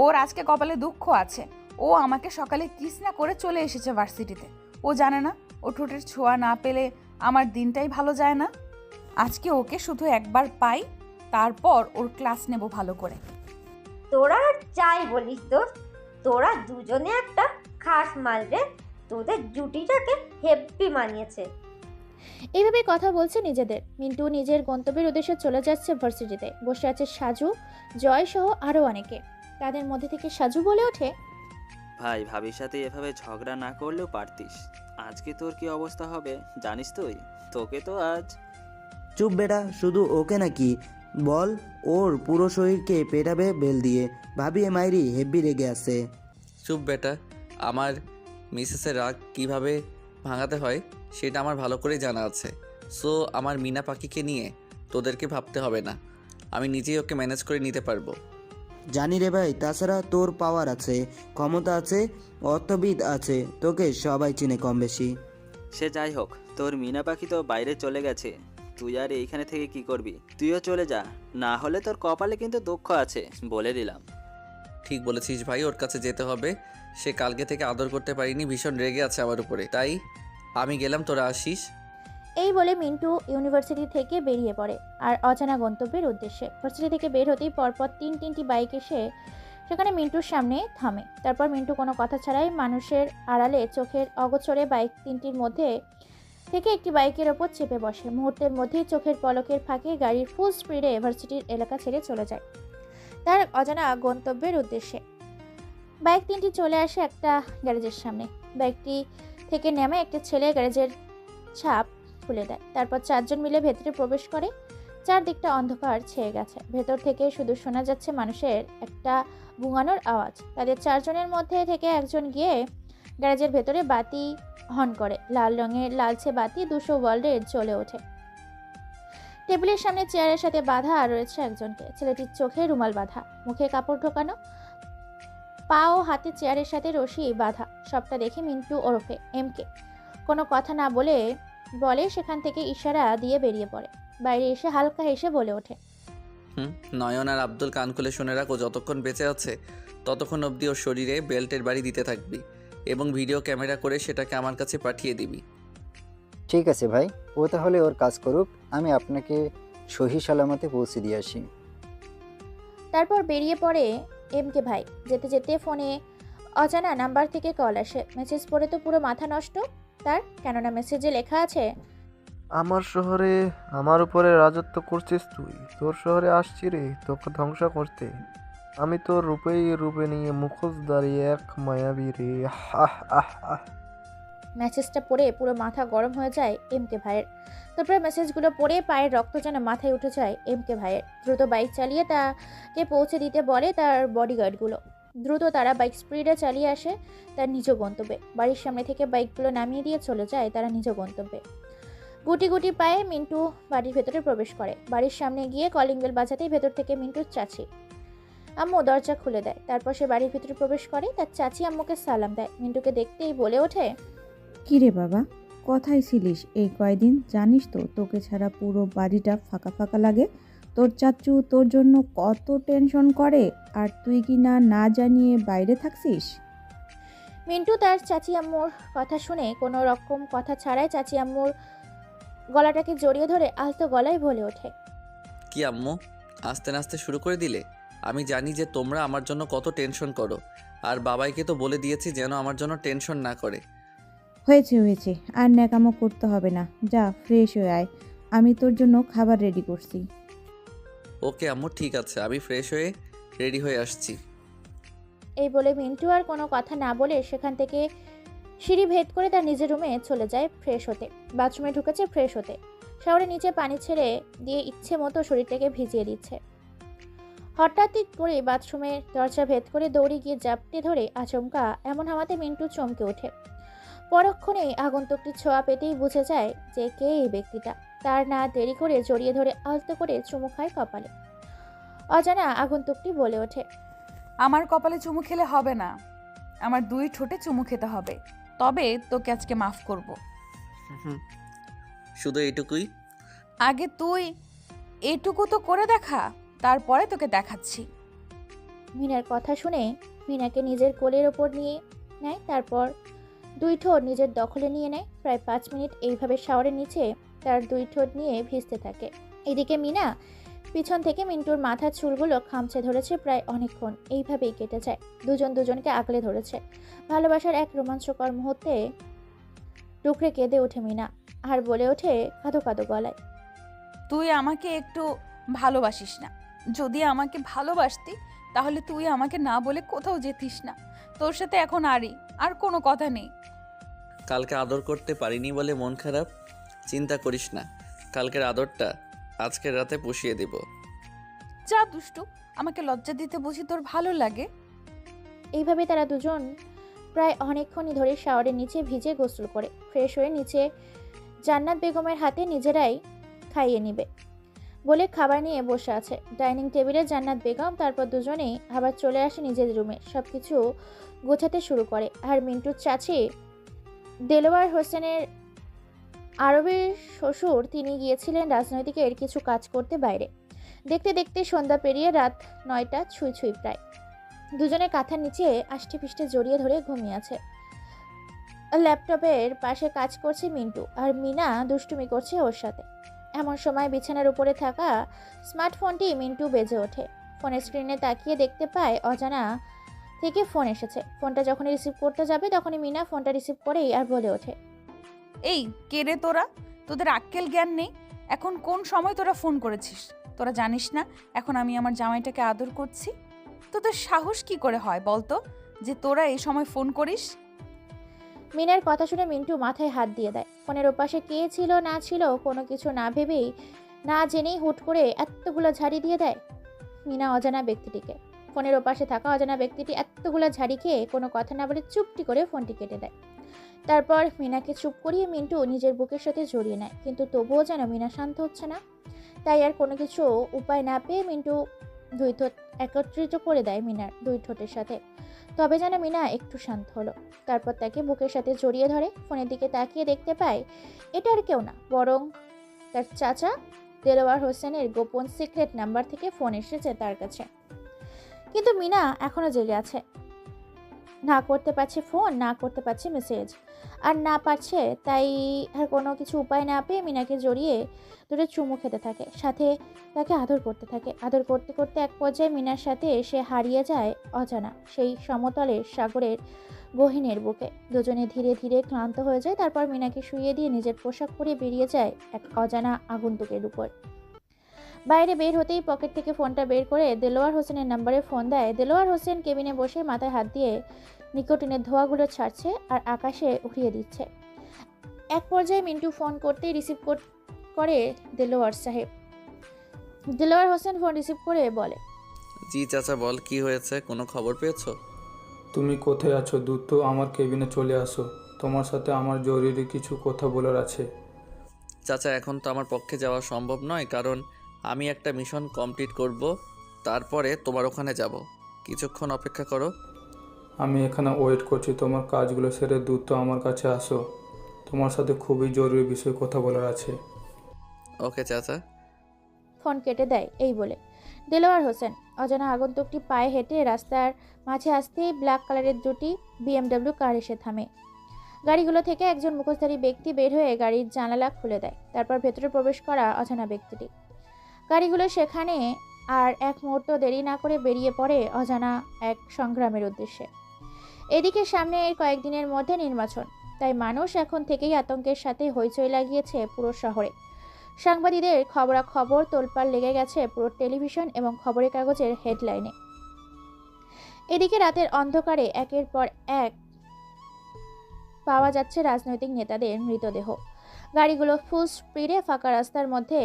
ওর আজকে কপালে দুঃখ আছে, ও আমাকে সকালে কিস না করে চলে এসেছে ভার্সিটিতে। ও জানে না ও ঠোঁটের ছোঁয়া না পেলে আমার দিনটাই ভালো যায় না। আজকে ওকে শুধু একবার পাই, তারপর ওর ক্লাস নেব ভালো করে। তোরা আর যাই বলিস দোস্ত, তোরা দুজনে একটা খাস মাল রে, তোদের জুটিটাকে হেব্বি মানিয়েছে। এইভাবে কথা বলছে নিজেদের। মিন্টু নিজের গন্তব্যের উদ্দেশ্যে চলে যাচ্ছে ভার্সিটিতে। বসে আছে সাজু, জয় সহ আরও অনেকে। তাদের মধ্যে থেকে সাজু বলে ওঠে, ভাই, ভাবির সাথে এভাবে ঝগড়া না করলেও পারতিস। আজকে তোর কি অবস্থা হবে জানিস তুই? তোকে তো আজ... চুপ বেটা, শুধু ওকে নাকি, বল ওর পুরো শরীরকে পেটাবে বেল দিয়ে। ভাবি এ মাইরি হেব্বি রেগে আছে। চুপ বেটা, আমার মিসেসের রাগ কীভাবে ভাঙাতে হয় সেটা আমার ভালো করেই জানা আছে। সো আমার মিনা পাখিকে নিয়ে তোদেরকে ভাবতে হবে না, আমি নিজেই ওকে ম্যানেজ করে নিতে পারবো। জানি রে ভাই, তাছাড়া তোর পাওয়ার আছে, ক্ষমতা আছে, অর্থবিদ আছে, তোকে সবাই চিনে কম বেশি। সে যাই হোক, তোর মিনা পাখি তো বাইরে চলে গেছে, তুই আর এইখানে থেকে কি করবি? তুইও চলে যা, না হলে তোর কপালে কিন্তু দুঃখ আছে, বলে দিলাম। ঠিক বলেছিস ভাই, ওর কাছে যেতে হবে। সে কালকে থেকে আদর করতে পারিনি, ভীষণ রেগে আছে আমার উপরে, তাই আমি গেলাম, তোরা আসিস। এই বলে মিন্টু ইউনিভার্সিটি থেকে বেরিয়ে পড়ে আর অজানা গন্তব্যের উদ্দেশ্যে। ভার্সিটি থেকে বের হতেই পরপর তিনটি বাইক এসে সেখানে মিন্টুর সামনে থামে। তারপর মিন্টু কোনো কথা ছাড়াই মানুষের আড়ালে চোখের অগোচরে বাইক তিনটির মধ্যে থেকে একটি বাইকের ওপর চেপে বসে। মুহূর্তের মধ্যেই চোখের পলকের ফাঁকে গাড়ির ফুল স্পিডে ভার্সিটির এলাকা ছেড়ে চলে যায় তার অজানা গন্তব্যের উদ্দেশ্যে। বাইক তিনটি চলে আসে একটা গ্যারেজের সামনে। বাইকটি থেকে নেমে একটা ছেলে গ্যারেজের ছাপ খুলে দেয়। তারপর চারজন মিলে ভেতরে প্রবেশ করে। চারদিকটা অন্ধকার ছেয়ে গেছে, ভেতর থেকে শুধু শোনা যাচ্ছে মানুষের একটা বুঙানোর আওয়াজ। তাদের চারজনের মধ্যে থেকে একজন গিয়ে গ্যারেজের ভেতরে বাতি অন করে। লাল রঙের লালচে বাতি 200 ওয়াল্টে জ্বলে ওঠে। টেবিলের সামনে চেয়ারের সাথে বাঁধা রয়েছে একজনকে। ছেলেটির চোখে রুমাল বাঁধা, মুখে কাপড় ঢোকানো, পা ও হাতে চেয়ারের সাথে রশি বাঁধা। সবটা দেখে মিন্টু ওরফে এমকে কোনো কথা না বলে সেখান থেকে ইশারা দিয়ে বেরিয়ে পড়ে। বাইরে এসে হালকা হেসে বলে ওঠে, নয়ন আর আব্দুল কান খুলে শুনে রাখো, যতক্ষণ বেঁচে আছে ততক্ষণ অবধি ওর শরীরে বেল্টের বাড়ি দিতে থাকবি এবং ভিডিও ক্যামেরা করে সেটাকে আমার কাছে পাঠিয়ে দিবি। ঠিক আছে ভাই, ও তাহলে ওর কাজ করুক, আমি আপনাকে সহি সালামতে পৌঁছে দিয়ে আসি। তারপর বেরিয়ে পড়ে এমকে ভাই। যেতে যেতে ফোনে অজানা নাম্বার থেকে কল আসে। মেসেজ পড়ে তো পুরো মাথা নষ্ট তার, কেননা মেসেজে লেখা আছে, আমার শহরে আমার উপরে রাজত্ব করছিস তুই, তোর শহরে আসছি রে তোকে ধ্বংস করতে। আমি তোর রূপে নিয়ে মুখোশ দাঁড়িয়ে এক মায়াবী রে। আহ আহ আহ। মেসেজটা পড়ে পুরো মাথা গরম হয়ে যায় এমকে ভাইয়ের। তারপরে মেসেজগুলো পড়ে পায়ের রক্ত যেন মাথায় উঠে যায় এমকে ভাইয়ের। দ্রুত বাইক চালিয়ে তাকে পৌঁছে দিতে বলে তার বডিগার্ডগুলো। দ্রুত তারা বাইক স্পিডে চালিয়ে আসে তার নিজ গন্তব্যে। বাড়ির সামনে থেকে বাইকগুলো নামিয়ে দিয়ে চলে যায় তারা নিজ গন্তব্যে। গুটি গুটি পায়ে মিন্টু বাড়ির ভেতরে প্রবেশ করে। বাড়ির সামনে গিয়ে কলিং বেল বাজাতেই ভেতর থেকে মিন্টুর চাচি আম্মু দরজা খুলে দেয়। তারপর সে বাড়ির ভিতরে প্রবেশ করে। তার চাচি আম্মুকে সালাম দেয়। মিন্টুকে দেখতেই বলে ওঠে, কিরে বাবা, কোথায় ছিলিস এই কয়দিন? জানিস তো তোকে ছাড়া পুরো বাড়িটা ফাঁকা ফাঁকা লাগে। তোর চাচু তোর জন্য কত টেনশন করে, আর তুই কি না জানিয়ে বাইরে থাকছিস? মিন্টু তার চাচি আম্মুর কথা শুনে কোনো রকম কথা ছাড়াই চাচি আম্মুর গলাটাকে জড়িয়ে ধরে আলতো গলায় বলে ওঠে, কি আম্মু, আস্তে নাস্তে শুরু করে দিলে? আমি জানি যে তোমরা আমার জন্য কত টেনশন করো, আর বাবাইকে তো বলে দিয়েছি যেন আমার জন্য টেনশন না করে। হয়েছে, আর ন্যাকামো করতে হবে না, যা ফ্রেশ হয়ে আয়। আমি তোর জন্য খাবার রেডি করছি। ওকে আম্মু, ঠিক আছে, আমি ফ্রেশ হয়ে রেডি হয়ে আসছি। এই বলে মিন্টু আর কোনো কথা না বলে সেখান থেকে সিঁড়ি ভেদ করে তার নিজের রুমে চলে যায় ফ্রেশ হতে। বাথরুমে ঢুকেছে ফ্রেশ হতে, শাওয়ারের নিচে পানি ছেড়ে দিয়ে ইচ্ছে মতো শরীরটাকে ভিজিয়ে দিচ্ছে। হঠাৎই করে বাথরুমের দরজা ভেদ করে দৌড়ে গিয়ে জাপটে ধরে আচমকা এমন হাওয়াতে মিন্টু চমকে ওঠে। পরক্ষণেই আগন্তুকটির ছোঁয়া পেতেই বুঝে যায় যে কে এই ব্যক্তিটা। তার না দেরি করে জড়িয়ে ধরে আলতো করে চুমু খায় কপালে। অজানা আগন্তুকটি বলে ওঠে, আমার কপালে চুমু খেলে হবে না, আমার 2 ঠোঁটে চুমু খেতে হবে, তবে তোকে আজকে মাফ করব। শুধু এইটুকুই? আগে তুই এটুকু তো করে দেখা, তারপরে তোকে দেখাচ্ছি। মিনার কথা শুনে মিনাকে নিজের কোলের ওপর নিয়ে নেয়, তারপর 2 ঠোঁট নিজের দখলে নিয়ে নেয়। প্রায় 5 মিনিট এইভাবে শাওয়ারের নিচে তার 2 ঠোঁট নিয়ে ভিজতে থাকে। এদিকে মিনা পিছন থেকে মিন্টুর মাথার চুলগুলো খামচে ধরেছে প্রায় অনেকক্ষণ। এইভাবেই কেটে যায়। দুজন দুজনকে আগলে ধরেছে। ভালোবাসার এক রোমাঞ্চকর মুহূর্তে টুকরে কেঁদে ওঠে মিনা আর বলে ওঠে কাঁদো কাঁদো গলায়, তুই আমাকে একটু ভালোবাসিস না। যদি আমাকে ভালোবাসতি তাহলে তুই আমাকে না বলে কোথাও যেতিস না। তোর সাথে এখন আর কোনো কথা নেই। কালকে আদর করতে পারিনি বলে মন খারাপ? চিন্তা করিস না, কালকের আদরটা আজকের রাতে পুষিয়ে দিব। যা দুষ্টু, আমাকে লজ্জা দিতে বুঝি তোর ভালো লাগে? এইভাবে তারা দুজন প্রায় অনেকক্ষণই ধরে শাওয়ারের নিচে ভিজে গোসল করে ফ্রেশ হয়ে নিচে জান্নাত বেগমের হাতে নিজেরাই খাইয়ে নিবে বলে খাবার নিয়ে বসে আছে ডাইনিং টেবিলে জান্নাত বেগম। তারপর দুজনেই আবার চলে আসে নিজের রুমে, সবকিছু গোছাতে শুরু করে। আর মিন্টুর চাচি দেলোয়ার হোসেনের আরবের শ্বশুর, তিনি গিয়েছিলেন রাজনৈতিকের কিছু কাজ করতে বাইরে। দেখতে দেখতে সন্ধ্যা পেরিয়ে রাত 9টা ছুঁই ছুঁই প্রায়। দুজনে কাঁথার নিচে আষ্টে পিষ্টে জড়িয়ে ধরে ঘুমিয়ে আছে। ল্যাপটপের পাশে কাজ করছে মিন্টু, আর মিনা দুষ্টুমি করছে ওর সাথে। এমন সময় বিছানার উপরে থাকা স্মার্টফোনটি মিন্টু বেজে ওঠে। ফোনের স্ক্রিনে তাকিয়ে দেখতে পায় অজানা থেকে ফোন এসেছে। ফোনটা যখনই রিসিভ করতে যাবে তখনই মিনা ফোনটা রিসিভ করেই আর বলে ওঠে, এই কে রে তোরা? তোদের আক্কেল জ্ঞান নেই? এখন কোন সময় তোরা ফোন করেছিস? তোরা জানিস না এখন আমি আমার জামাইটাকে আদর করছি? তোদের সাহস কি করে হয় বলতো যে তোরা এই সময় ফোন করিস? মিনার কথা শুনে মিন্টু মাথায় হাত দিয়ে দেয়। ফোনের ওপাশে কে ছিল না ছিল কোনো কিছু না ভেবেই না জেনেই হুট করে এতগুলো ঝাড়ি দিয়ে দেয় মিনা অজানা ব্যক্তিটিকে। ফোনের ওপাশে থাকা অজানা ব্যক্তিটি এতগুলো ঝাড়ি খেয়ে কোনো কথা না বলে চুপটি করে ফোনটি কেটে দেয়। তারপর মিনাকে চুপ করিয়ে মিন্টু নিজের বুকের সাথে জড়িয়ে নেয়, কিন্তু তবুও যেন মিনা শান্ত হচ্ছে না। তাই আর কোনো কিছু উপায় না পেয়ে মিন্টু 2 ঠোঁট একত্রিত করে দেয় মিনার 2 ঠোঁটের সাথে। তবে যেন মিনা একটু শান্ত হলো। তারপর তাকে বুকের সাথে জড়িয়ে ধরে ফোনের দিকে তাকিয়ে দেখতে পায় এটা আর কেউ না, বরং তার চাচা দেলোয়ার হোসেনের গোপন সিক্রেট নাম্বার থেকে ফোন এসেছে তার কাছে। কিন্তু মিনা এখনো জেগে আছে, না করতে পারছে ফোন, না করতে পারছে মেসেজ, আর না পারছে তাই আর কোনো কিছু উপায় না পেয়ে মিনাকে জড়িয়ে ধরে চুমু খেতে থাকে, সাথে তাকে আদর করতে থাকে। আদর করতে করতে এক পর্যায়ে মিনার সাথে এসে হারিয়ে যায় অজানা সেই সমতলের সাগরের গহীনের বুকে। দুজনে ধীরে ধীরে ক্লান্ত হয়ে যায়। তারপর মিনাকে শুইয়ে দিয়ে নিজের পোশাক পরে বেরিয়ে যায় এক অজানা আগন্তুকের উপর। বাইরে বের হতেই পকেট থেকে ফোনটা বের করে দেলোয়ার হোসেনের নাম্বারে ফোন দেয়। দেলোয়ার হোসেন কেবিনে বসে মাথায় হাত দিয়ে নিকোটিনের ধোঁয়াগুলো ছাড়ছে আর আকাশে উড়িয়ে দিচ্ছে। এক পর্যায়ে মিন্টু ফোন করতেই রিসিভ করে দেলোয়ার সাহেব। দেলোয়ার হোসেন ফোন রিসিভ করে বলে, জি চাচা, বল কি হয়েছে, কোনো খবর পেয়েছো? তুমি কোথায় আছো? দ্রুত আমার কেবিনে চলে আসো, তোমার সাথে আমার জরুরি কিছু কথা বলার আছে। চাচা, এখন তো আমার পক্ষে যাওয়া সম্ভব নয়, কারণ আমি একটা মিশন কমপ্লিট করব, তারপরে তোমার ওখানে যাব। কিছুক্ষণ অপেক্ষা করো। আমি এখানে ওয়েট করছি, তোমার কাজগুলো সেরে দ্রুত আমার কাছে আসো, তোমার সাথে খুবই জরুরি বিষয়ে কথা বলার আছে। ওকে চাচা। ফোন কেটে দেয় এই বলে দেলোয়ার হোসেন। অজানা আগন্তুকটি পায়ে হেঁটে রাস্তার মাঝে আসতেই ব্ল্যাক কালারের 2টি BMW কার এসে থামে। গাড়িগুলো থেকে একজন মুখোশধারী ব্যক্তি বের হয়ে গাড়ির জানালা খুলে দেয়। তারপর ভেতরে প্রবেশ করা অজানা ব্যক্তিটি। গাড়িগুলো সেখানে আর এক মুহূর্ত দেরি না করে বেরিয়ে পড়ে অজানা এক সংগ্রামের উদ্দেশ্যে। এদিকে সামনে এই কয়েকদিনের মধ্যে নির্বাচন, তাই মানুষ এখন থেকেই আতঙ্কের সাথে হইচই লাগিয়েছে পুরো শহরে। সাংবাদিকদের খবরাখবর তোলপাড় লেগে গেছে পুরো টেলিভিশন এবং খবরের কাগজের হেডলাইনে। এদিকে রাতের অন্ধকারে একের পর এক পাওয়া যাচ্ছে রাজনৈতিক নেতাদের মৃতদেহ। গাড়িগুলো ফুল স্পিডে ফাঁকা রাস্তার মধ্যে,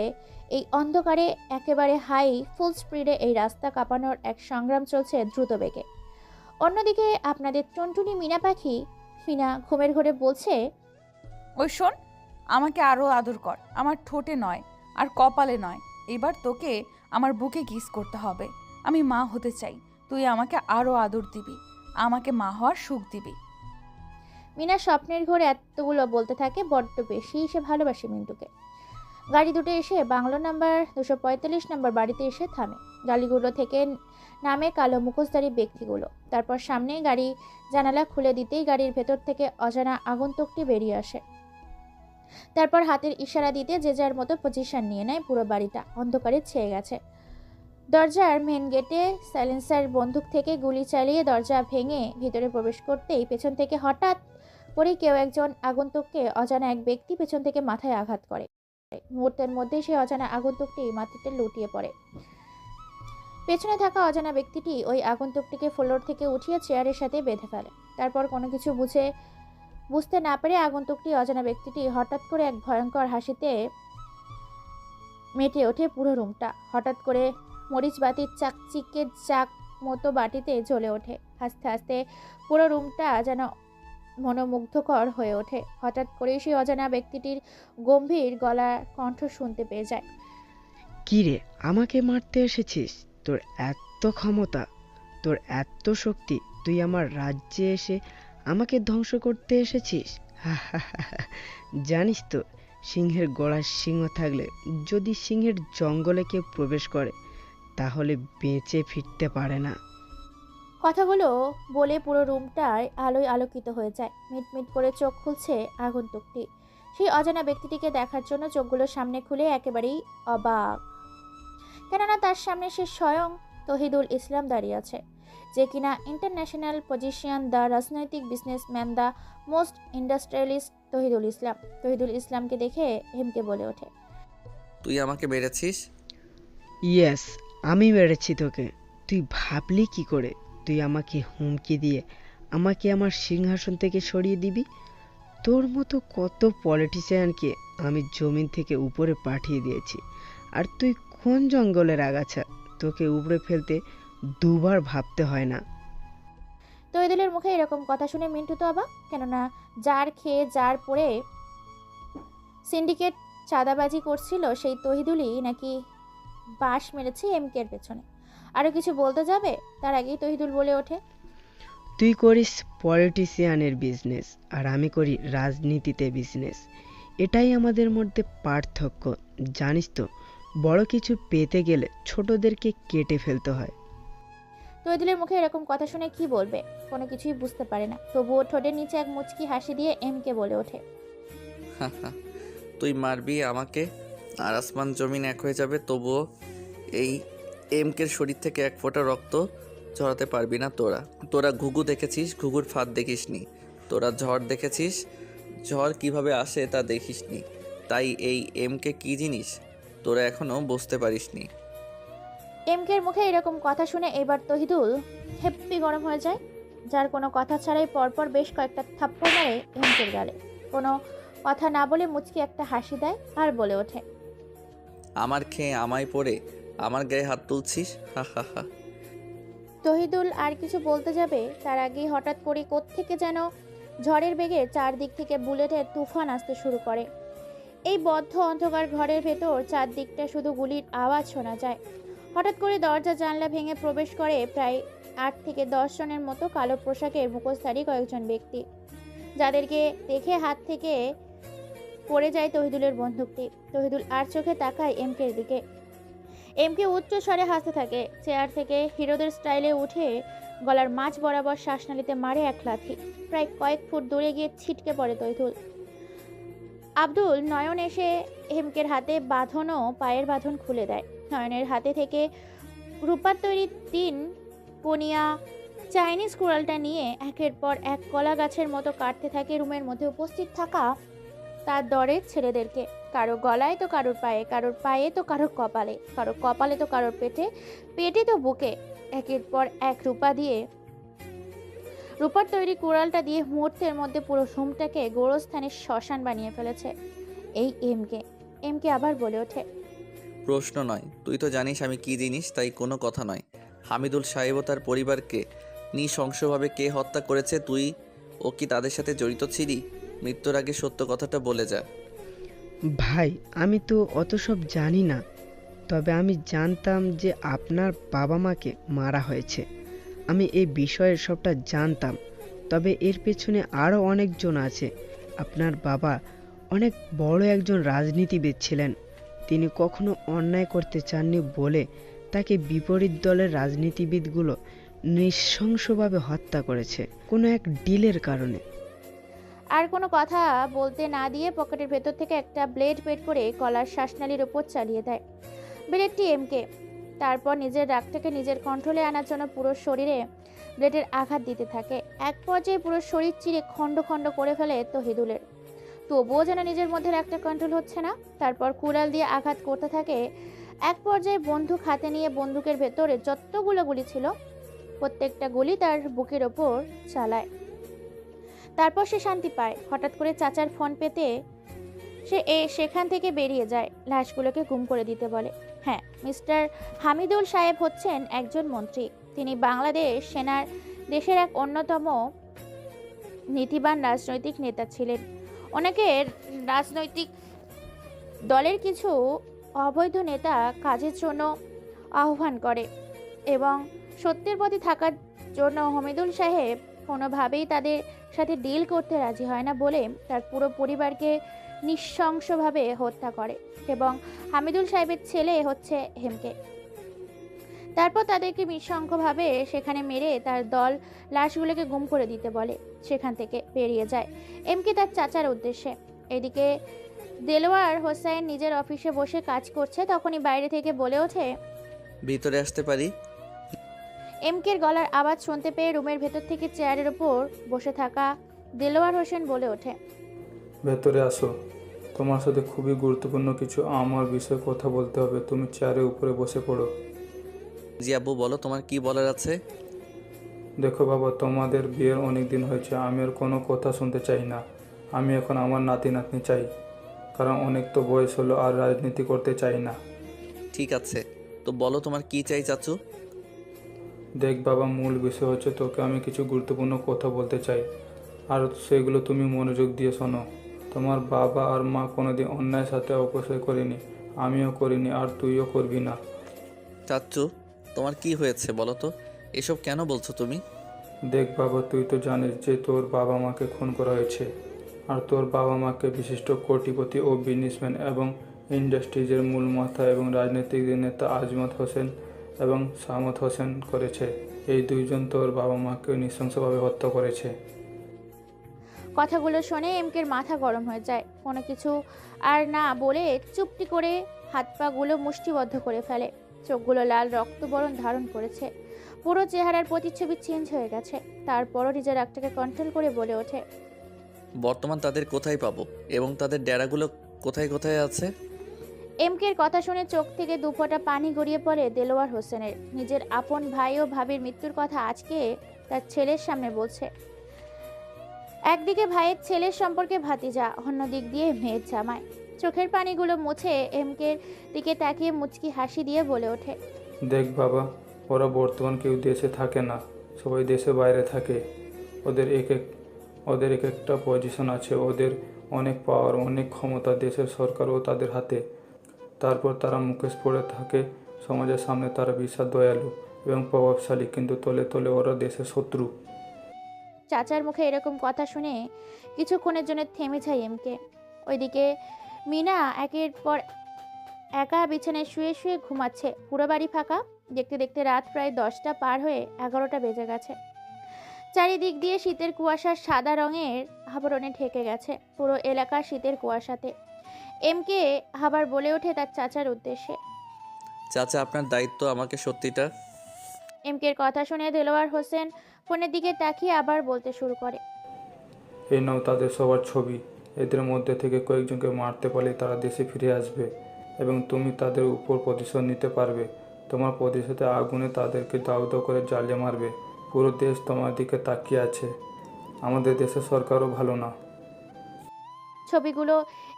এই অন্ধকারে একেবারে হাই ফুল স্পিডে এই রাস্তা কাঁপানোর এক সংগ্রাম চলছে দ্রুত বেগে। অন্যদিকে আপনাদের টুনটুনি মিনা পাখি ফিনা ঘুমের ঘরে বলছে, ওই শোন, আমাকে আরও আদর কর, আমার ঠোঁটে নয় আর কপালে নয়, এবার তোকে আমার বুকে কিস করতে হবে। আমি মা হতে চাই, তুই আমাকে আরও আদর দিবি, আমাকে মা হওয়ার সুখ দিবি। মিনা স্বপ্নের ঘরে এতগুলো বলতে থাকে, বড্ড বেশি সে ভালোবাসে মিন্টুকে। গাড়ি দুটো এসে বাংলো নাম্বার 245 নম্বর বাড়িতে এসে থামে। গাড়িগুলো থেকে নামে কালো মুখোশধারী ব্যক্তিগুলো। তারপর সামনে গাড়ি জানালা খুলে দিতেই গাড়ির ভেতর থেকে অজানা আগন্তুকটি বেরিয়ে আসে। তারপর হাতের ইশারা দিতে যে যার মতো পজিশন নিয়ে নেয়। পুরো বাড়িটা অন্ধকারে ছেয়ে গেছে। দরজার মেন গেটে সাইলেন্সার বন্দুক থেকে গুলি চালিয়ে দরজা ভেঙে ভিতরে প্রবেশ করতেই পেছন থেকে হঠাৎ করে কেউ একজন আগন্তুককে অজানা এক ব্যক্তি পেছন থেকে মাথায় আঘাত করে। মুহূর্তের মধ্যেই সেই অজানা আগন্তুকটি মাটিতে লুটিয়ে পড়ে। পেছনে থাকা অজানা ব্যক্তিটি ওই আগন্তুকটিকে ফ্লোর থেকে উঠিয়ে চেয়ারের সাথে বেঁধে ফেলে। তারপর কোনো কিছু বুঝতে না পেরে আগন্তুকটি অজানা ব্যক্তিটি হঠাৎ করে এক ভয়ঙ্কর হাসিতে মেটে ওঠে পুরো রুমটা। হঠাৎ করে মরিচ বাতির চাকচিকে চাক মতো বাটিতে জ্বলে ওঠে। হাসতে হাসতে পুরো রুমটা যেন মনোমুগ্ধকর হয়ে ওঠে। হঠাৎ করে সেই অজানা ব্যক্তিটির গম্ভীর গলার কণ্ঠ শুনতে পেয়ে যায়। কি রে, আমাকে মারতে এসেছিস? তোর এত ক্ষমতা, তোর এত শক্তি, তুই আমার রাজ্যে এসে আমাকে ধ্বংস করতে এসেছিস? জানিস তো, সিংহের গলায় সিংহ থাকলে যদি সিংহের জঙ্গলে কেউ প্রবেশ করে তাহলে বেঁচে ফিরতে পারে না। কথাগুলো বলে পুরো রুমটায় আলোয় আলোকিত হয়ে যায়। মিটমিট করে চোখ খুলছে আগন্তুকটি। সেই অজানা ব্যক্তিটিকে দেখার জন্য চোখগুলো সামনে খুলে একেবারেই অবাক, কেননা তার সামনে সে স্বয়ং তহিদুল ইসলাম দাঁড়িয়ে আছে, যে কিনা ইন্টারন্যাশনাল পজিশন, দ্য রাজনৈতিক businessman, the most industrialist Tahidul Islam. Tahidul ইসলামকে দেখে হেমকে বলে ওঠে, তুই আমাকে মেরেছিস? ইয়েস, আমি মেরেছি তোকে। তুই ভাবলি কি করে তুই আমাকে হুমকি দিয়ে আমাকে আমার সিংহাসন থেকে সরিয়ে দিবি? তোর মতো কত পলিটিশিয়ানকে আমি জমিন থেকে উপরে পাঠিয়ে দিয়েছি, আর তুই কোন জঙ্গলের আগাছা? তোকে উপরে ফেলতে দুবার ভাবতে হয় না। তহিদুলের মুখে এরকম কথা শুনে মিন্টু তো অবাক, কেননা যার খেয়ে যার পরে সিন্ডিকেট চাঁদাবাজি করছিল সেই তহিদুলই নাকি বাঁশ মেরেছে এমকের পেছনে। আরও কিছু বলতে যাবে তার আগেই তহিদুল বলে ওঠে, তুই করিস পলিটিশিয়ানের বিজনেস আর আমি করি রাজনীতিতে বিজনেস। এটাই আমাদের মধ্যে পার্থক্য। জানিস তো, বড় কিছু পেতে গেলে ছোটদেরকে কেটে ফেলতে হয়। তহিদুলের মুখে এরকম কথা শুনে কি বলবে, কোনো কিছুই বুঝতে পারে না। তবুও ঠোঁটের নিচে এক মুচকি হাসি দিয়ে এমকে বলে ওঠে, তুই মারবি আমাকে আর আসমান জমিন এক হয়ে যাবে, তবুও এই এমকের শরীর থেকে এক ফোঁটা রক্ত ঝরাতে পারবি না তোরা। তোরা ঘুঘু দেখেছিস, ঘুঘুর ফাঁদ দেখিসনি। তোরা ঝড় দেখেছিস, ঝড় কিভাবে আসে তা দেখিসনি। তাই এই এমকে কি জিনিস তোরা এখনো বুঝতে পারিসনি। এমকের মুখে এরকম কথা শুনে এবার তহিদুল হেব্বি গরম হয়ে যায়। যার কোনো কথা ছাড়াই পরপর বেশ কয়েকটা থাপ্পড় মারে এমকের গালে। কোনো কথা না বলে মুচকি একটা হাসি দেয় আর বলে ওঠে, আমার খেয়ে আমায় পড়ে আমার গায়ে হাত তুলছিস? হা হা হা। তহিদুল আর কিছু বলতে যাবে তার আগেই হঠাৎ করে কোত্থেকে যেন ঝড়ের বেগে চারদিক থেকে বুলেটের তুফান আসতে শুরু করে। এই বদ্ধ অন্ধকার ঘরের ভেতর চারদিকটা শুধু গুলির আওয়াজ শোনা যায়। হঠাৎ করে দরজা জানলা ভেঙে প্রবেশ করে প্রায় 8 থেকে 10 জনের মতো কালো পোশাকের মুখোশধারী কয়েকজন ব্যক্তি, যাদেরকে দেখে হাত থেকে পড়ে যায় তহিদুলের বন্দুকটি। তহিদুল আর চোখে তাকায় এমকের দিকে। এমকে উচ্চ স্বরে হাসতে থাকে। চেয়ার থেকে হিরোদের স্টাইলে উঠে গলার মাঝ বরাবর শ্বাসনালীতে মারে এক লাথি। প্রায় কয়েক ফুট দূরে গিয়ে ছিটকে পড়ে তহিদুল। আব্দুল নয়ন এসে হেমকের হাতে বাঁধনও পায়ের বাঁধন খুলে দেয়। নয়নের হাতে থেকে রূপার তৈরি 3 কোনিয়া চাইনিজ কুড়ালটা নিয়ে একের পর এক কলা গাছের মতো কাটতে থাকে রুমের মধ্যে উপস্থিত থাকা তার দরের ছেলেদেরকে, কারো গলায় তো কারোর পায়ে, কারোর পায়ে তো কারোর কপালে, কারোর কপালে তো কারোর পেটে, পেটে তো বুকে। একের পর এক রূপার তৈরি কুড়ালটা দিয়ে মুহূর্তের মধ্যে পুরো রুমটাকে গোরস্থানের শ্মশান বানিয়ে ফেলেছে এই এমকে। এমকে আবার বলে ওঠে, প্রশ্ন নয়, তুই তো জানিস আমি কি জিনিস, তাই কোনো কথা নয়। হামিদুল সাহেব ও তার পরিবারকে নৃশংসভাবে কে হত্যা করেছে, তুই ও কি তাদের সাথে জড়িত ছিলি? মৃত্যুর আগে সত্য কথাটা বলে যা। ভাই, আমি তো অত সব জানি না, তবে আমি জানতাম যে আপনার বাবা মাকে মারা হয়েছে। আমি এই বিষয়ের সবটা জানতাম, তবে এর পেছনে আরও অনেকজন আছে। আপনার বাবা অনেক বড় একজন রাজনীতিবিদ ছিলেন। তিনি কখনো অন্যায় করতে চাননি বলে তাকে বিপরীত দলের রাজনীতিবিদগুলো নৃশংসভাবে হত্যা করেছে কোনো এক ডিলের কারণে। আর কোনো কথা বলতে না দিয়ে পকেটের ভেতর থেকে একটা ব্লেড বের করে গলার শ্বাসনালীর উপর চালিয়ে দেয় ব্লেডটি এমকে। তারপর নিজের রাগটাকে নিজের কন্ট্রোলে আনার জন্য পুরো শরীরে ব্লেডের আঘাত দিতে থাকে। এক পর্যায়ে পুরো শরীর চিরে খণ্ড খণ্ড করে ফেলে তহিদুলের। তবুও যেন নিজের মধ্যে একটা কন্ট্রোল হচ্ছে না। তারপর কুড়াল দিয়ে আঘাত করতে থাকে। এক পর্যায়ে বন্দুক হাতে নিয়ে বন্দুকের ভেতরে যতগুলো গুলি ছিল প্রত্যেকটা গুলি তার বুকের ওপর চালায়। তারপর সে শান্তি পায়। হঠাৎ করে চাচার ফোন পেতে সে সেখান থেকে বেরিয়ে যায়, লাশগুলোকে গুম করে দিতে বলে। হ্যাঁ, মিস্টার হামিদুল সাহেব হচ্ছেন একজন মন্ত্রী। তিনি বাংলাদেশ সেনার দেশের এক অন্যতম নীতিবান রাজনৈতিক নেতা ছিলেন। অনেকের রাজনৈতিক দলের কিছু অবৈধ নেতা কাজের জন্য আহ্বান করে এবং সত্যের পথে থাকার জন্য হামিদুল সাহেব কোনোভাবেই তাদের সাথে ডিল করতে রাজি হয় না বলে তার পুরো পরিবারকে নৃশংসভাবে হত্যা করে এবং হামিদুল সাহেবের ছেলে হচ্ছে হেমকে। তারপর তাদেরকে নৃশংসভাবে সেখানে মেরে তার দল লাশগুলোকে গুম করে দিতে বলে। সেখান থেকে বেরিয়ে যায় এমকে তার চাচার উদ্দেশ্যে। এদিকে দেলোয়ার হোসেন নিজের অফিসে বসে কাজ করছে, তখনই বাইরে থেকে বলে ওঠে, ভিতরে আসতে পারি? এমকের গলার আওয়াজ শুনতে পেয়ে রুমের ভেতর থেকে চেয়ারের ওপর বসে থাকা দেলোয়ার হোসেন বলে ওঠে, ভেতরে আসো, তোমার সাথে খুবই গুরুত্বপূর্ণ কিছু আমার বিষয়ে কথা বলতে হবে। তুমি চেয়ারের উপরে বসে পড়ো। জি আব্বু, বলো তোমার কি বলার আছে। দেখো বাবা, তোমাদের বিয়ের অনেক দিন হয়েছে, আমি আর কোনো কথা শুনতে চাই না। আমি এখন আমার নাতি নাতনি চাই, কারণ অনেক তো বয়স হলো, আর রাজনীতি করতে চাই না। ঠিক আছে, তো বলো তোমার কি চাই চাচু। দেখ বাবা, মূল বিষয় হচ্ছে তোকে আমি কিছু গুরুত্বপূর্ণ কথা বলতে চাই, আর সেগুলো তুমি মনোযোগ দিয়ে শোনো। তোমার বাবা আর মা কোনোদিন অন্যায়ের সাথে অপচয় করেনি, আমিও করিনি, আর তুইও করবি না। চাচু, তোমার কি হয়েছে বলো তো, এসব কেন বলছো তুমি? দেখ বাবা, তুই তো জানিস যে তোর বাবা মাকে খুন করা হয়েছে, আর তোর বাবা মাকে বিশিষ্ট কোটিপতি ও বিজনেসম্যান এবং ইন্ডাস্ট্রিজের মূল মাথা এবং রাজনৈতিক নেতা আজমত হোসেন এবং সামত হোসেন করেছে। এই দুইজন তোর বাবা মাকে নৃশংসভাবে হত্যা করেছে। কথাগুলো শুনে এমকের মাথা গরম হয়ে যায়। কোনো কিছু আর না বলে চুপটি করে হাত পাগুলো মুষ্টিবদ্ধ করে ফেলে। চোখগুলো লাল রক্তবরণ ধারণ করেছে, পুরো চেহারার প্রতিচ্ছবি চেঞ্জ হয়ে গেছে। তারপরও নিজের রাগটাকে কন্ট্রোল করে বলে ওঠে, বর্তমান তাদের কোথায় পাবো এবং তাদের ডেরাগুলো কোথায় কোথায় আছে? এমকের কথা শুনে চোখ থেকে দুফোঁটা পানি গড়িয়ে পড়ে দেলোয়ার হোসেনের। নিজের আপন ভাই ও ভাবির মৃত্যুর কথা আজকে তার ছেলের সামনে বলছে। একদিকে ভাইয়ের ছেলের সম্পর্কে ভাতিজা, অন্য দিক দিয়ে মেয়ের জামাই। চোখের পানিগুলো মুছে এমকের দিকে তাকিয়ে মুচকি হাসি দিয়ে বলে ওঠে, দেখ বাবা, ওরা বর্তমান কেউ দেশে থাকে না, সবাই দেশে বাইরে থাকে। ওদের এক একটা পজিশন আছে, ওদের অনেক পাওয়ার, অনেক ক্ষমতা দেশের সরকার ও তাদের হাতে। তারপর তারা মুখোশ পড়ে থাকে সমাজের সামনে, তারা বিশাল দয়ালু এবং প্রভাবশালী, কিন্তু তলে তলে ওরা দেশের শত্রু। চাচার মুখে এরকম কথা শুনে কিছুক্ষণের জন্য থেমে যায় এমকে। ওইদিকে মিনা একের পর একা বিছানায় শুয়ে শুয়ে ঘুমাচ্ছে। পুরো বাড়ি ফাঁকা। দেখতে দেখতে রাত প্রায় 10টা পার হয়ে 11টা বেজে গেছে। চারিদিক দিয়ে শীতের কুয়াশার সাদা রঙের আবরণে ঢেকে গেছে পুরো এলাকা শীতের কুয়াশাতে। এমকে আবার বলে ওঠে তার চাচার উদ্দেশ্যে, চাচা, আপনার দায়িত্ব আমাকে সত্যিটা। এমকের কথা শুনে দেলোয়ার হোসেন ফোনের দিকে তাকিয়ে আবার বলতে শুরু করে, এই নাও তাদের সবার ছবি, এদের মধ্যে থেকে কয়েকজনকে মারতে পারলে তারা দেশে ফিরে আসবে এবং তুমি তাদের উপর প্রতিশোধ নিতে পারবে। তোমার প্রতিশোধে আগুনে তাদেরকে দাউ দাউ করে জ্বালিয়ে মারবে। পুরো দেশ তোমার দিকে তাকিয়ে আছে। আমাদের দেশের সরকারও ভালো না। ছবিগুলো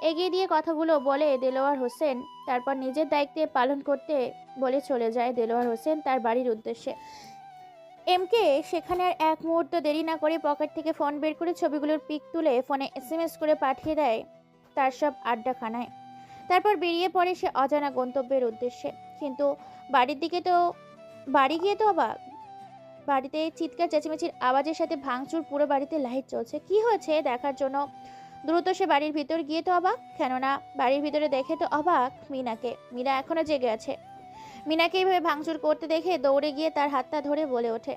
এগিয়ে দিয়ে কথাগুলো বলে দেলোয়ার হোসেন। তারপর নিজের দায়িত্বে পালন করতে বলে চলে যায় দেলোয়ার হোসেন তার বাড়ির উদ্দেশ্যে। এমকে সেখানে আর এক মুহূর্ত দেরি না করে পকেট থেকে ফোন বের করে ছবিগুলোর পিক তুলে ফোনে এসএমএস করে পাঠিয়ে দেয় তার সব আড্ডাখানায়। তারপর বেরিয়ে পড়ে সে অজানা গন্তব্যের উদ্দেশ্যে। কিন্তু বাড়ি গিয়ে তো অবাক। বাড়িতে চিৎকার চেঁচামেচির আওয়াজের সাথে ভাঙচুর, পুরো বাড়িতে লাইট জ্বলছে। কি হয়েছে দেখার জন্য দ্রুত সে বাড়ির ভিতর গিয়ে তো অবাক, কেননা বাড়ির ভিতরে দেখে তো অবাক মিনাকে। মিনা এখনো জেগে আছে। মিনাকে এইভাবে ভাঙচুর করতে দেখে দৌড়ে গিয়ে তার হাতটা ধরে বলে ওঠে,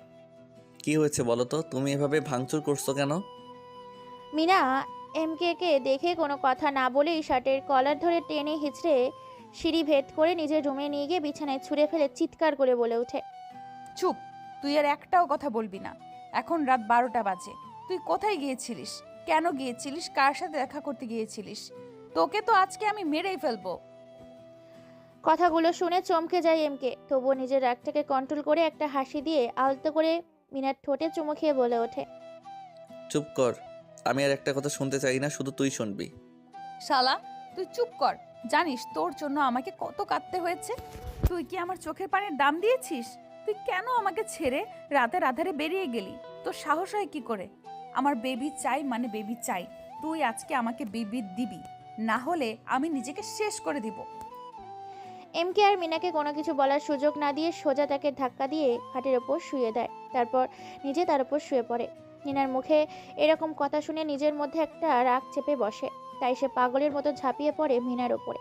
কি হয়েছে বলো তো, তুমি এভাবে ভাঙচুর করছো কেন? মিনা কে দেখে কোনো কথা না বলেই শার্টের কলার ধরে টেনে হিঁচড়ে সিঁড়ি ভেদ করে নিজের রুমে নিয়ে গিয়ে বিছানায় ছুঁড়ে ফেলে চিৎকার করে বলে ওঠে, চুপ, তুই আর একটাও কথা বলবি না। এখন রাত 12টা বাজে। তুই কোথায় গিয়েছিলিস? কেন গিয়েছিলিস? কার সাথে দেখা করতে গিয়েছিলিস? তোকে তো আজকে আমি মেরেই ফেলবো। কথাগুলো শুনে চমকে যায় এমকে। তবুও নিজের রাগটাকে কন্ট্রোল করে একটা হাসি দিয়ে আলতো করে মিনার ঠোঁটে চুমু খেয়ে বলে ওঠে, চুপ কর, আমি আর একটা কথা শুনতে চাই না, শুধু তুই শুনবি। শালা, তুই চুপ কর। জানিস তোর জন্য আমাকে কত কাঁদতে হয়েছে? তুই কি আমার চোখের পানির দাম দিয়েছিস? তুই কেন আমাকে ছেড়ে রাতের আধারে বেরিয়ে গেলি? তোর সাহস হয় কি করে? আমার বেবি চাই মানে বেবি চাই। তুই আজকে আমাকে বেবি দিবি, না হলে আমি নিজেকে শেষ করে দিব। এমকে আর মিনাকে কোনো কিছু বলার সুযোগ না দিয়ে সোজা তাকে ধাক্কা দিয়ে খাটের ওপর শুয়ে দেয়। তারপর নিজে তার উপর শুয়ে পড়ে। মিনার মুখে এরকম কথা শুনে নিজের মধ্যে একটা রাগ চেপে বসে। তাই সে পাগলের মতো ঝাঁপিয়ে পড়ে মিনার ওপরে।